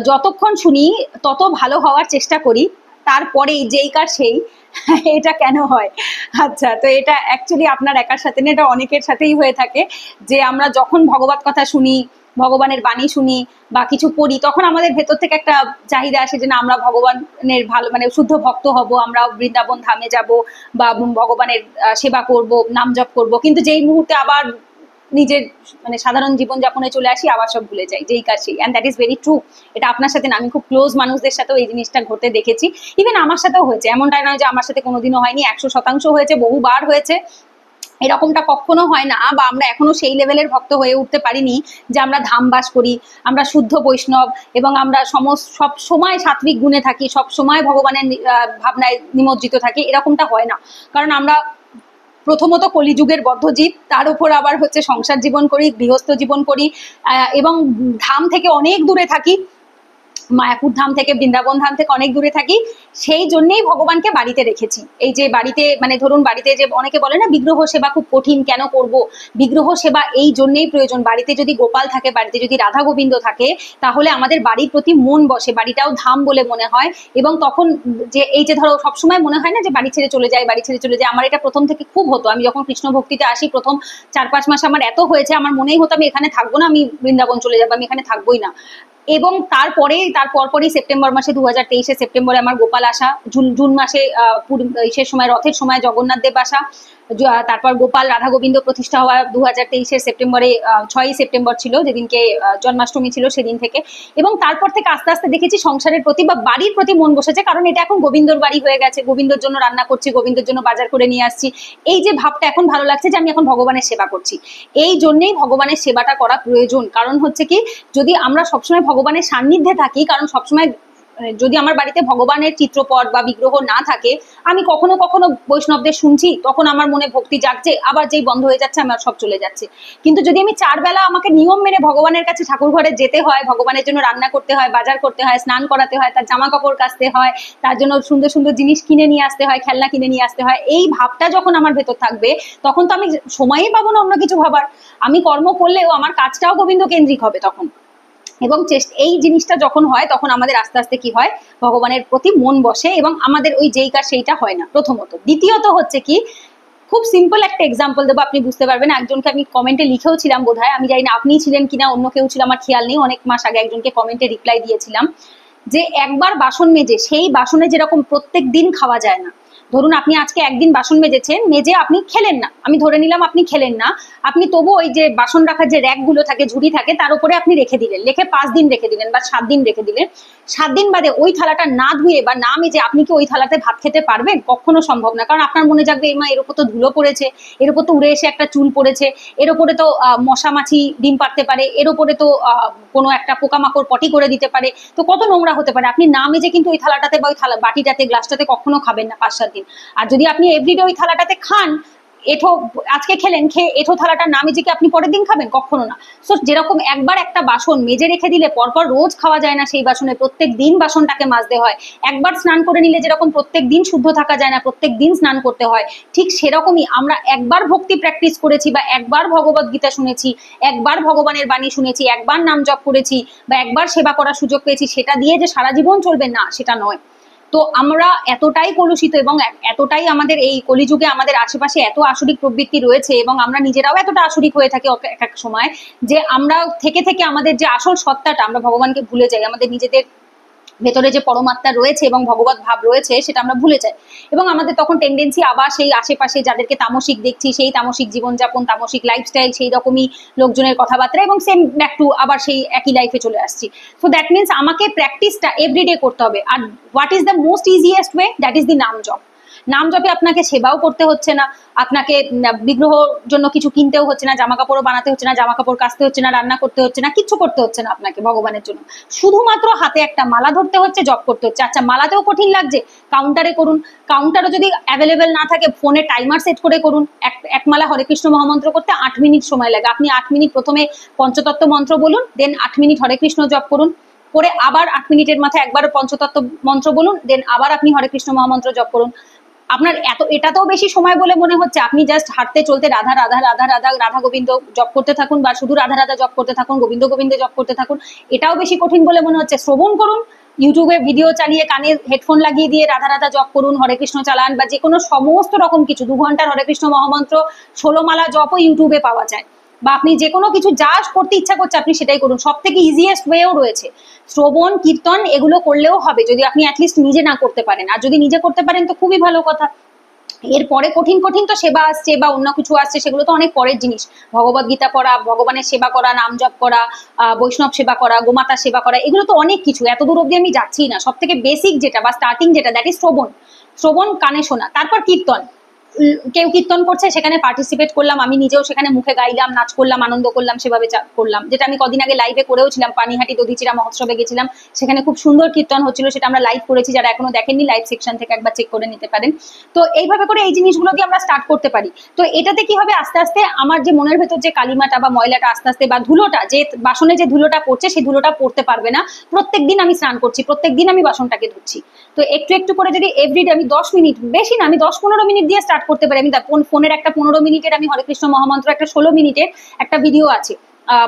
যতক্ষণ শুনি তত ভালো হওয়ার চেষ্টা করি, তারপরেই যেই কার সেই, এটা কেন হয়? আচ্ছা, তো এটা অ্যাকচুয়ালি আপনার একার সাথে না, এটা অনেকের সাথেই হয়ে থাকে, যে আমরা যখন ভগবত কথা শুনি, ভগবানের বাণী শুনি বা কিছু পড়ি, তখন আমাদের ভেতর থেকে একটা চাহিদা আসে যে না, আমরা ভগবানের ভালো মানে শুদ্ধ ভক্ত হব, আমরা বৃন্দাবন ধামে যাব বা ভগবানের সেবা করব, নাম জপ করব, কিন্তু যেই মুহূর্তে আবার নিজের মানে সাধারণ জীবনযাপনে চলে আসি, আবার সব ভুলে যাই, যেই কাজ সেই। And that is very true. এটা আপনার সাথে না, আমি খুব ক্লোজ মানুষদের সাথেও এই জিনিসটা ঘটতে দেখেছি। ইভেন আমার সাথেও হয়েছে, এমনটাই নয় যে আমার সাথে কোনোদিনও হয়নি, 100% হয়েছে, বহুবার হয়েছে। এরকমটা কখনো হয় না, বা আমরা এখনো সেই লেভেলের ভক্ত হয়ে উঠতে পারিনি যে আমরা ধামবাস করি, আমরা শুদ্ধ বৈষ্ণব এবং আমরা সব সময় সাত্বিক গুণে থাকি, সব সময় ভগবানের ভাবনায় নিমজ্জিত থাকি, এরকমটা হয় না। কারণ আমরা প্রথমত কলিযুগের বদ্ধজীব, তার উপর আবার হচ্ছে সংসার জীবন করি, গৃহস্থ জীবন করি, এবং ধাম থেকে অনেক দূরে থাকি, মায়াপুর ধাম থেকে, বৃন্দাবন ধাম থেকে অনেক দূরে থাকি। সেই জন্যই ভগবানকে বাড়িতে রেখেছি। এই যে বাড়িতে মানে ধরুন বাড়িতে যে অনেকে বলে না বিগ্রহ সেবা খুব কঠিন, কেন করব? বিগ্রহ সেবা এই জন্যই প্রয়োজন। বাড়িতে যদি গোপাল থাকে, বাড়িতে যদি রাধা গোবিন্দ থাকে, তাহলে আমাদের বাড়ির প্রতি মন বসে, বাড়িটাও ধাম বলে মনে হয়। এবং তখন যে এই যে ধরো সবসময় মনে হয় না যে বাড়ি ছেড়ে চলে যায়, বাড়ি ছেড়ে চলে যায়, আমার এটা প্রথম থেকে খুব হতো। আমি যখন কৃষ্ণ ভক্তিতে আসি, প্রথম 4-5 মাস আমার এত হয়েছে, আমার মনেই হতো আমি এখানে থাকবো না, আমি বৃন্দাবন চলে যাবো, আমি এখানে থাকবোই না। এবং তার পরপরই সেপ্টেম্বর মাসে 2023 সেপ্টেম্বরে আমার গোপাল আসা, জুন মাসে সে সময় রথের সময় জগন্নাথ দেব আসা, তারপর গোপাল রাধা গোবিন্দ প্রতিষ্ঠা হওয়া 2023 সেপ্টেম্বরে, 6ই সেপ্টেম্বর ছিল যেদিনকে জন্মাষ্টমী ছিল, সেদিন থেকে। এবং তারপর থেকে আস্তে আস্তে দেখেছি সংসারের প্রতি বা বাড়ির প্রতি মন বসেছে, কারণ এটা এখন গোবিন্দর বাড়ি হয়ে গেছে, গোবিন্দর জন্য রান্না করছি, গোবিন্দর জন্য বাজার করে নিয়ে আসছি। এই যে ভাবটা এখন ভালো লাগছে যে আমি এখন ভগবানের সেবা করছি। এই জন্যেই ভগবানের সেবাটা করা প্রয়োজন। কারণ হচ্ছে কি, যদি আমরা সবসময় ভগবানের সান্নিধ্যে থাকি, কারণ সবসময় যদি আমার বাড়িতে ভগবানের চিত্রপট বা বিগ্রহ না থাকে, আমি কখনো কখনো বৈষ্ণবদের শুনছি, তখন আমার মনে ভক্তি জাগছে, আবার যেই বন্ধ হয়ে যাচ্ছে আমার সব চলে যাচ্ছে। কিন্তু যদি আমি 4 বেলা আমাকে নিয়ম মেনে ভগবানের কাছে ঠাকুর ঘরে যেতে হয়, ভগবানের জন্য রান্না করতে হয়, বাজার করতে হয়, স্নান করাতে হয়, তার জামা কাপড় কাচতে হয়, তার জন্য সুন্দর সুন্দর জিনিস কিনে নিয়ে আসতে হয়, খেলনা কিনে নিয়ে আসতে হয়, এই ভাবটা যখন আমার ভেতর থাকবে, তখন তো আমি সময়ই পাবো না অন্য কিছু ভাবার। আমি কর্ম করলেও আমার কাজটাও গোবিন্দ কেন্দ্রিক হবে তখন। এবং এই জিনিসটা যখন হয়, তখন আমাদের আস্তে আস্তে কি হয়, ভগবানের প্রতি মন বসে এবং আমাদের ওই যেই কাজ সেইটা হয় না, প্রথমত। দ্বিতীয়ত হচ্ছে কি, খুব সিম্পল একটা এক্সাম্পল দেবো, আপনি বুঝতে পারবেন। একজনকে আমি কমেন্টে লিখেও ছিলাম, বোধহয়, আমি জানি না আপনিই ছিলেন কিনা, অন্য কেউ ছিল, আমার খেয়াল নেই। অনেক মাস আগে একজনকে কমেন্টে রিপ্লাই দিয়েছিলাম যে একবার বাসন মেজে সেই বাসনে যেরকম প্রত্যেক দিন খাওয়া যায় না। ধরুন আপনি আজকে একদিন বাসন মেজেছেন, মেজে আপনি খেলেন না, আমি ধরে নিলাম আপনি খেলেন না, আপনি তবু ওই যে বাসন রাখার যে র্যাকগুলো থাকে, ঝুড়ি থাকে, তার উপরে আপনি রেখে দিলেন, রেখে 5 দিন রেখে দিলেন বা 7 দিন রেখে দিলেন। 7 দিন বাদে ওই থালাটা না ধুয়ে বা না মেজে আপনি কি ওই থালাতে ভাত খেতে পারবেন? কখনো সম্ভব না। কারণ আপনার মনে যাবে, এই মা, এর উপর তো ধুলো পড়েছে, এর উপর তো উড়ে এসে একটা চুল পড়েছে, এর উপরে তো মশা মাছি ডিম পাড়তে পারে, এর উপরে তো কোনো একটা পোকামাকড় পটি করে দিতে পারে, তো কত নোংরা হতে পারে। আপনি না মেজে কিন্তু ওই থালাটাতে বা ওই বাটিটাতে, গ্লাসটাতে কখনো খাবেন না 5-7 দিন। আর যদি আপনি এভরিডে ওই থালাটাতে খান, এঠো আজকে খেলেন, খেয়ে এঠো থালাটা না মেজে কি আপনি পরের দিন খাবেন? কখনো না। সো যেরকম একবার একটা বাসন মেজে রেখে দিলে পরপর রোজ খাওয়া যায় না সেই বাসনে, প্রত্যেক দিন বাসনটাকে মাজতে হয়। একবার স্নান করে নিলে যেরকম প্রত্যেক দিন শুদ্ধ থাকা যায় না, প্রত্যেক দিন স্নান করতে হয়, ঠিক সেরকমই আমরা একবার ভক্তি প্র্যাকটিস করেছি বা একবার ভগবত গীতা শুনেছি, একবার ভগবানের বাণী শুনেছি, একবার নাম জপ করেছি বা একবার সেবা করার সুযোগ পেয়েছি, সেটা দিয়ে যে সারা জীবন চলবে না, সেটা নয়। তো আমরা এতটাই কলুষিত এবং এতটাই আমাদের এই কলিযুগে আমাদের আশেপাশে এত আসরিক প্রবৃত্তি রয়েছে এবং আমরা নিজেরাও এতটা আসরিক হয়ে থাকি এক এক সময়, যে আমরা থেকে থেকে আমাদের যে আসল সত্তাটা, আমরা ভগবানকে ভুলে যাই। আমাদের নিজেদের ভেতরে যে পরমাত্মা রয়েছে এবং ভগবত ভাব রয়েছে, সেটা আমরা ভুলে যাই। এবং আমাদের তখন টেন্ডেন্সি আবার সেই আশেপাশে যাদেরকে তামসিক দেখছি, সেই তামসিক জীবনযাপন, তামসিক লাইফস্টাইল, সেই রকমই লোকজনের কথাবার্তা, এবং সেম ব্যাক টু আবার সেই একই লাইফে চলে আসছি। সো দ্যাট মিনস আমাকে প্র্যাকটিসটা এভরিডে করতে হবে। আর what is the most easiest way? That is the নাম জপ। নাম জপে আপনাকে সেবাও করতে হচ্ছে না, আপনাকে বিগ্রহর জন্য কিছু কিনতেও হচ্ছে না, জামা কাপড়ও বানাতে হচ্ছে না, জামা কাপড় কাচতে হচ্ছে না, রান্না করতে হচ্ছে না, কিচ্ছু করতে হচ্ছে না আপনাকে ভগবানের জন্য। শুধুমাত্র হাতে একটা মালা ধরতে হচ্ছে, জপ করতে হচ্ছে। আচ্ছা, মালাতেও কঠিন লাগছে, কাউন্টারে করুন। কাউন্টারও যদি অ্যাভেলেবেল না থাকে, ফোনে টাইমার সেট করে করুন। এক মালা হরে কৃষ্ণ মহামন্ত্র করতে 8 মিনিট সময় লাগে। আপনি 8 মিনিট প্রথমে পঞ্চতত্ত্ব মন্ত্র বলুন, দেন 8 মিনিট হরে কৃষ্ণ জপ করুন, করে আবার 8 মিনিটের মাথায় একবার পঞ্চতত্ত্ব মন্ত্র বলুন, দেন আবার আপনি হরে কৃষ্ণ মহামন্ত্র জপ করুন। আপনার এটাতেও বেশি সময় বলে মনে হচ্ছে, আপনি জাস্ট হাঁটতে চলতে রাধা রাধা রাধা রাধা রাধা গোবিন্দ জপ করতে থাকুন, বা শুধু রাধা রাধা জপ করতে থাকুন, গোবিন্দ গোবিন্দ জপ করতে থাকুন, এটাও বেশি কঠিন বলে মনে হচ্ছে। শ্রবণ করুন, ইউটিউবে ভিডিও চালিয়ে কানে হেডফোন লাগিয়ে দিয়ে রাধা রাধা জপ করুন, হরে কৃষ্ণ চালান, বা যে কোনো সমস্ত রকম কিছু 2 ঘন্টার হরে কৃষ্ণ মহামন্ত্র 16 মালা জপও ইউটিউবে পাওয়া যায়। বা আপনি যে কোনো কিছু যা করতে ইচ্ছা করছে আপনি সেটাই করুন। সব থেকে ইজিয়েস্ট ওয়েও রয়েছে, শ্রবণ কীর্তন এগুলো করলেও হবে, যদি আপনি অ্যাটলিস্ট নিজে না করতে পারেন। আর যদি নিজে করতে পারেন তো খুবই ভালো কথা। এরপরে কঠিন কঠিন তো সেবা আসছে বা অন্য কিছু আসছে, সেগুলো তো অনেক পরের জিনিস। ভগবত গীতা পড়া, ভগবানের সেবা করা, নাম জপ করা, বৈষ্ণব সেবা করা, গোমাতা সেবা করা, এগুলো তো অনেক কিছু, এত দূর অব্দি আমি যাচ্ছি না। সব থেকে বেসিক যেটা বা স্টার্টিং যেটা, দ্যাট ইজ শ্রবণ। শ্রবণ, কানে শোনা, তারপর কীর্তন। কেউ কীর্তন করছে, সেখানে পার্টিসিপেট করলাম, আমি নিজেও সেখানে মুখে গাইলাম, নাচ করলাম, আনন্দ করলাম, সেভাবে করলাম। যেটা আমি কদিন আগে লাইভে করেও ছিলাম, পানিহাটি দধিচিরা মহোৎসবে গেছিলাম, সেখানে খুব সুন্দর কীর্তন হচ্ছিল, সেটা আমরা লাইভ করেছি। যারা এখনো দেখেননি, লাইভ সেকশন থেকে একবার চেক করে নিতে পারেন। তো এইভাবে করে এই জিনিসগুলো দিয়ে আমরা স্টার্ট করতে পারি। তো এটাতে কি হবে, আস্তে আস্তে আমার যে মনের ভেতর যে কালিমাটা বা ময়লাটা আস্তে আস্তে, বা ধুলোটা, যে বাসনে যে ধুলোটা পড়ছে, সেই ধুলোটা পড়তে পারবে না। প্রত্যেকদিন আমি স্নান করছি, প্রত্যেকদিন আমি বাসনটাকে ধুচ্ছি। তো একটু একটু করে যদি এভরিডে আমি 10 মিনিট, বেশি না, আমি 10-15 মিনিট দিয়ে স্টার্ট করতে পারি। আমি ফোনের একটা 15 মিনিটের আমি হরে কৃষ্ণ মহামন্ত্র, একটা 16 মিনিটের একটা ভিডিও আছে,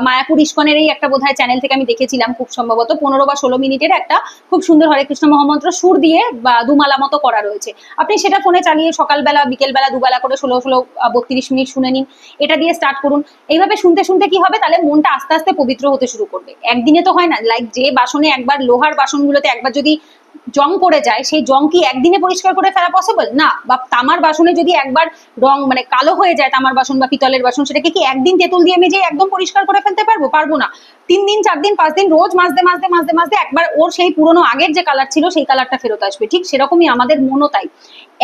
মায়াপুর ইস্কনের এই একটা বোধহয় চ্যানেল থেকে আমি দেখেছিলাম, খুব সম্ভবত 15 বা 16 মিনিটের একটা খুব সুন্দর হরে কৃষ্ণ মহামন্ত্র সুর দিয়ে বা দুমালা মতো করা রয়েছে। আপনি সেটা ফোনে চালিয়ে সকালবেলা বিকেলবেলা দুবেলা করে 16 32 মিনিট শুনে নিন। এটা দিয়ে স্টার্ট করুন। এইভাবে শুনতে শুনতে কি হবে, তাহলে মনটা আস্তে আস্তে পবিত্র হতে শুরু করবে। একদিনে তো হয় না। লাইক যে বাসনে একবার, লোহার বাসনগুলোতে একবার যদি জং পড়ে যায়, সেই জং কি একদিনে পরিষ্কার করে ফেলা পসিবল না? বা তামার বাসনে যদি একবার রং মানে কালো হয়ে যায়, তামার বাসন বা পিতলের বাসন, সেটাকে কি একদিন তেঁতুল দিয়ে মেজে একদম পরিষ্কার করে ফেলতে পারবো? পারবো না। 3 দিন 4 দিন 5 দিন রোজ মাজতে মাজতে মাজতে মাজতে একবার ওর সেই পুরনো আগের যে কালার ছিল সেই কালারটা ফেরত আসবে। ঠিক সেরকমই আমাদের মনও তাই।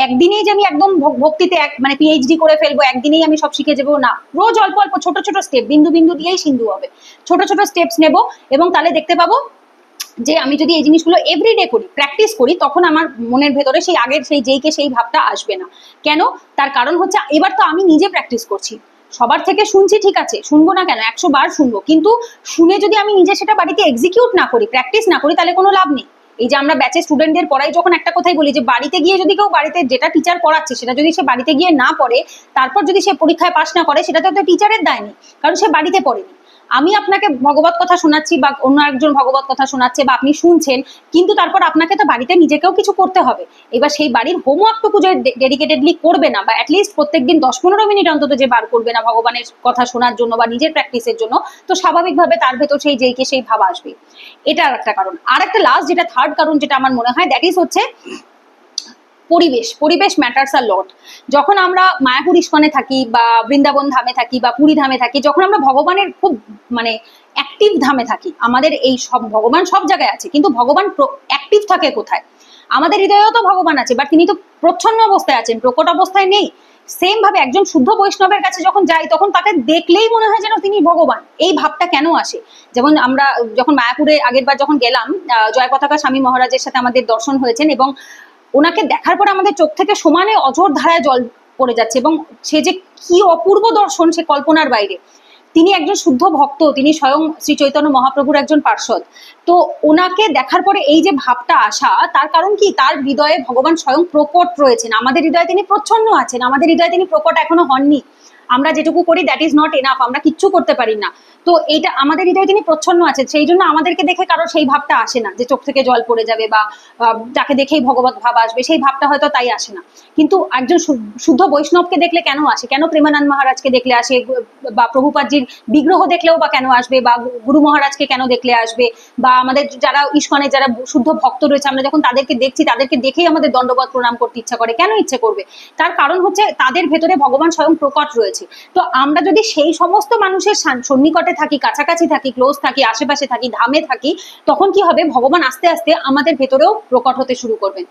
একদিনেই যে আমি একদম ভক্তিতে মানে পিএইচডি করে ফেলবো, একদিনেই আমি সব শিখে যাবো, না। রোজ অল্প অল্প ছোট ছোট স্টেপ, বিন্দু বিন্দু দিয়েই সিন্ধু হবে। ছোট ছোট স্টেপস নেব এবং তাহলে দেখতে পাবো যে আমি যদি এই জিনিসগুলো এভরিডে করি, প্র্যাকটিস করি, তখন আমার মনের ভেতরে সেই আগের সেই যেইকে সেই ভাবটা আসবে না। কেন? তার কারণ হচ্ছে এবার তো আমি নিজে প্র্যাকটিস করছি, সবার থেকে শুনছি, ঠিক আছে, শুনবো না কেন, 100 বার শুনবো, কিন্তু শুনে যদি আমি নিজে সেটা বাড়িতে এক্সিকিউট না করি, প্র্যাকটিস না করি, তাহলে কোনো লাভ নেই। এই যে আমরা ব্যাচে স্টুডেন্টদের পড়াই, যখন একটা কথাই বলি যে বাড়িতে গিয়ে যদি কেউ বাড়িতে যেটা টিচার পড়াচ্ছে সেটা যদি সে বাড়িতে গিয়ে না পড়ে, তারপর যদি সে পরীক্ষায় পাস না করে, সেটা তো টিচারের দায় নেই, কারণ সে বাড়িতে পড়েনি। আমি আপনাকে ভগবত কথা শোনাচ্ছি বা অন্য একজন ভগবত কথা শোনাচ্ছে বা আপনি শুনছেন, কিন্তু তারপর আপনাকে তো বাড়িতে নিজেকেও কিছু করতে হবে। এবার সেই বাড়ির হোমওয়ার্কটুকু যে ডেডিকেটেডলি করবে না, বা অ্যাটলিস্ট প্রত্যেকদিন 10-15 মিনিট অন্তত যে বার করবে না ভগবানের কথা শোনার জন্য বা নিজের প্র্যাকটিসের জন্য, তো স্বাভাবিকভাবে তার ভেতর সেই যেইকে সেই ভাব আসবে। এটা একটা কারণ। আর একটা লাস্ট, যেটা থার্ড কারণ, যেটা আমার মনে হয়, দ্যাট ইজ হচ্ছে পরিবেশ। পরিবেশ ম্যাটার্স আ লট। যখন আমরা মায়াপুর ইস্কনে থাকি বা বৃন্দাবন ধামে থাকি বা পুরী ধামে থাকি, যখন আমরা ভগবানের খুব মানে অ্যাক্টিভ ধামে থাকি, আমাদের এই সব ভগবান সব জায়গায় আছে, কিন্তু ভগবান অ্যাক্টিভ থাকে কোথায়? আমাদের হৃদয়েও তো ভগবান আছে, বাট তিনি তো প্রচ্ছন্ন অবস্থায় আছেন, প্রকট অবস্থায় নেই। সেম ভাবে একজন শুদ্ধ বৈষ্ণবের কাছে যখন যাই, তখন তাকে দেখলেই মনে হয় যেন তিনি ভগবান। এই ভাবটা কেন আসে? যেমন আমরা যখন মায়াপুরে আগের বার যখন গেলাম, জয় পতাকা স্বামী মহারাজের সাথে আমাদের দর্শন হয়েছেন, এবং ওনাকে দেখার পর আমাদের চোখ থেকে সমানে অঝোর ধারায় জল পড়ে যাচ্ছে, এবং সে যে কি অপূর্ব দর্শন, সে কল্পনার বাইরে। তিনি একজন শুদ্ধ ভক্ত, তিনি স্বয়ং শ্রী চৈতন্য মহাপ্রভুর একজন পার্ষদ। তো ওনাকে দেখার পরে এই যে ভাবটা আসা, তার কারণ কি? তার হৃদয়ে ভগবান স্বয়ং প্রকট রয়েছেন। আমাদের হৃদয়ে তিনি প্রচ্ছন্ন আছেন, আমাদের হৃদয়ে তিনি প্রকট এখনো হননি। আমরা যেটুকু করি দ্যাট ইজ নট এনাফ, আমরা কিচ্ছু করতে পারি না। তো এইটা আমাদের হৃদয়ে তিনি প্রচ্ছন্ন আছেন, সেই জন্য আমাদেরকে দেখে কারো সেই ভাবটা আসে না যে চোখ থেকে জল পড়ে যাবে বা যাকে দেখেই ভগবত ভাব আসবে, সেই ভাবটা হয়তো তাই আসে না। কিন্তু একজন শুদ্ধ বৈষ্ণবকে দেখলে কেন আসে? কেন প্রেমানন্দ মহারাজকে দেখলে আসে, বা প্রভুপাদজির বিগ্রহ দেখলেও বা কেন আসবে, বা গুরু মহারাজকে কেন দেখলে আসবে, বা আমাদের যারা ইস্কনে যারা শুদ্ধ ভক্ত রয়েছে, আমরা যখন তাদেরকে দেখছি, তাদেরকে দেখেই আমাদের দণ্ডবত প্রণাম করতে ইচ্ছা করে। কেন ইচ্ছে করবে? তার কারণ হচ্ছে তাদের ভেতরে ভগবান স্বয়ং প্রকট রয়েছে। তো আমরা যদি সেই সমস্ত মানুষের সন্নিকটে থাকি, কাছাকাছি থাকি, ক্লোজ থাকি, আশেপাশে থাকি, ধামে থাকি, তখন কি হবে? ভগবান আস্তে আস্তে আমাদের ভেতরেও প্রকট হতে শুরু করবেন।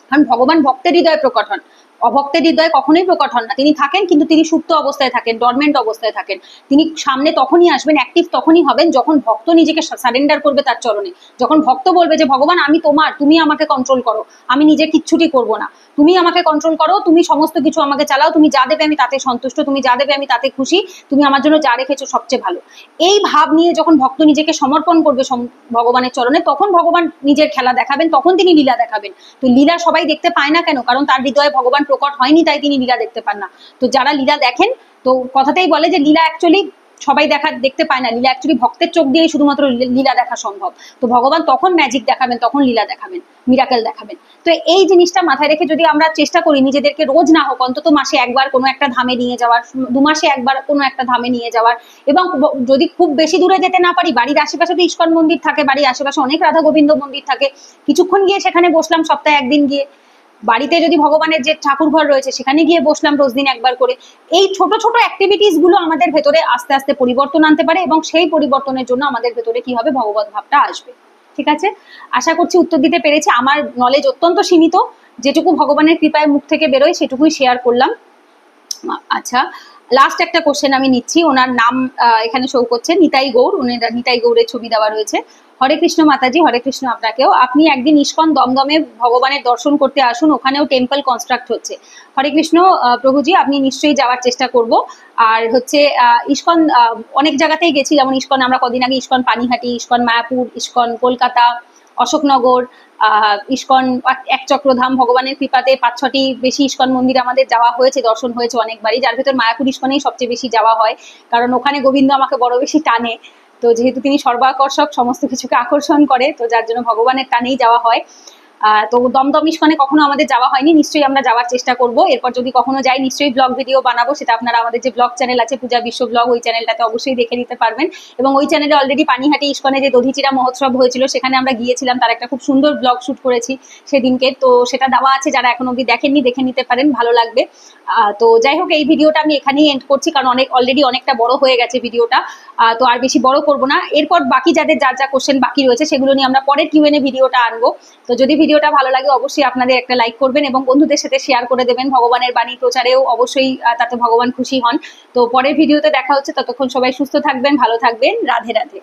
কারণ ভগবান ভক্তের হৃদয়ে প্রকট হন, অভক্তের হৃদয়ে কখনোই প্রকট হন না। তিনি থাকেন, কিন্তু তিনি সুপ্ত অবস্থায় থাকেন, ডরমেন্ট অবস্থায় থাকেন। তিনি সামনে তখনই আসবেন, অ্যাক্টিভ তখনই হবেন, যখন ভক্ত নিজেকে সারেন্ডার করবে তার চরণে। যখন ভক্ত বলবে যে ভগবান আমি তোমার, তুমি আমাকে কন্ট্রোল করো, আমি নিজে কিচ্ছুটি করবো না, তুমি আমাকে কন্ট্রোল করো, তুমি সমস্ত কিছু আমাকে চালাও, তুমি যা দেবে আমি তাতে সন্তুষ্ট, তুমি যা দেবে আমি তাতে খুশি, তুমি আমার জন্য যা রেখেছো সবচেয়ে ভালো। এই ভাব নিয়ে যখন ভক্ত নিজেকে সমর্পণ করবে ভগবানের চরণে, তখন ভগবান নিজের খেলা দেখাবেন, তখন তিনি লীলা দেখাবেন। তো লীলা সবাই দেখতে পায় না কেন? কারণ তার হৃদয়ে ভগবান প্রকট হয়নি, তাই তিনি লীলা দেখতে পান না। তো যারা লীলা দেখেন, তো কথাতেই বলে যে লীলা অ্যাকচুয়ালি সবাই দেখতে পায় না, লীলা অ্যাকচুয়ালি ভক্তের চোখ দিয়েই শুধুমাত্র লীলা দেখা সম্ভব। তো ভগবান তখন ম্যাজিক দেখাবেন, তখন লীলা দেখাবেন, মিরাকেল দেখাবেন। তো এই জিনিসটা মাথায় রেখে যদি আমরা চেষ্টা করি নিজেদেরকে রোজ না হোক অন্তত মাসে একবার কোনো একটা ধামে নিয়ে যাওয়ার, 2 মাসে একবার কোনো একটা ধামে নিয়ে যাওয়ার, এবং যদি খুব বেশি দূরে যেতে না পারি, বাড়ির আশেপাশে তো ইস্কন মন্দির থাকে, বাড়ির আশেপাশে অনেক রাধা গোবিন্দ মন্দির থাকে, কিছুক্ষণ গিয়ে সেখানে বসলাম, সপ্তাহে একদিন গিয়ে। বাড়িতে যদি ভগবানের যে ঠাকুর ঘর রয়েছে সেখানে গিয়ে বসলাম রোজ দিন একবার করে। এই ছোট ছোট অ্যাক্টিভিটিস গুলো আমাদের ভেতরে আস্তে আস্তে পরিবর্তন আনতে পারে, এবং সেই পরিবর্তনের জন্য আমাদের ভেতরে কি হবে? ভগবত ভাবটা আসবে। ঠিক আছে, আশা করছি উত্তর দিতে পেরেছি। আমার নলেজ অত্যন্ত সীমিত, যেটুকু ভগবানের কৃপায় মুখ থেকে বেরোয় সেটুকুই শেয়ার করলাম। আচ্ছা, লাস্ট একটা কোশ্চেন আমি নিচ্ছি। ওনার নাম এখানে শো করছে নিতাই গৌর, নিতাই গৌরের ছবি দেওয়া রয়েছে। হরে কৃষ্ণ মাতাজি, হরে কৃষ্ণ আপনাকেও। আপনি একদিন ইস্কন দমদমে ভগবানের দর্শন করতে আসুন, ওখানেও টেম্পল কনস্ট্রাক্ট হচ্ছে। হরে কৃষ্ণ প্রভুজি, আপনি নিশ্চয়ই যাওয়ার চেষ্টা করব। আর হচ্ছে ইস্কন অনেক জায়গাতেই গেছি, যেমন ইস্কন আমরা কদিন আগে ISKCON Panihati, ISKCON Mayapur, ISKCON Kolkata, Ashoknagar, ISKCON এক চক্রধাম, ভগবানের কৃপাতে 5-6টি বেশি ইস্কন মন্দির আমাদের যাওয়া হয়েছে, দর্শন হয়েছে অনেকবারই, যার ভেতর মায়াপুর ইস্কনেই সবচেয়ে বেশি যাওয়া হয়, কারণ ওখানে গোবিন্দ আমাকে বড় বেশি টানে। তো যেহেতু তিনি সর্বাকর্ষক, সমস্ত কিছুকে আকর্ষণ করে, তো যার জন্য ভগবানের টানেই যাওয়া হয়। তো দমদম ইস্কনে কখনো আমাদের যাওয়া হয়নি, নিশ্চয়ই আমরা যাওয়ার চেষ্টা করব। এরপর যদি কখনো যাই নিশ্চয়ই ব্লগ ভিডিও বানাবো, সেটা আপনারা আমাদের যে ব্লগ চ্যানেল আছে পূজা বিশ্ব ব্লগ, ওই চ্যানেলটাতে অবশ্যই দেখে নিতে পারবেন। এবং ওই চ্যানেলে অলরেডি পানিহাটি ইস্কনে যে দধিচিরা মহোৎসব হয়েছিল সেখানে আমরা গিয়েছিলাম, তার একটা খুব সুন্দর ব্লগ শুট করেছি সেদিনকে, তো সেটা দেওয়া আছে, যারা এখন অব্দি দেখেননি দেখে নিতে পারেন, ভালো লাগবে। তো যাই হোক, এই ভিডিওটা আমি এখানেই এন্ড করছি, কারণ অলরেডি অনেকটা বড় হয়ে গেছে ভিডিওটা, তো আর বেশি বড় করব না। এরপর বাকি যাদের যা যা কোশ্চেন বাকি রয়েছে সেগুলো নিয়ে আমরা পরের কিউএনএ ভিডিওটা আনবো। তো যদি ভিডিওটা ভালো লাগে অবশ্যই আপনাদের একটা লাইক করবেন এবং বন্ধুদের সাথে শেয়ার করে দেবেন। ভগবানের বাণী প্রচারেও অবশ্যই তাতে ভগবান খুশি হন। তো পরের ভিডিওতে দেখা হচ্ছে, ততক্ষণ সবাই সুস্থ থাকবেন, ভালো থাকবেন, রাধে রাধে।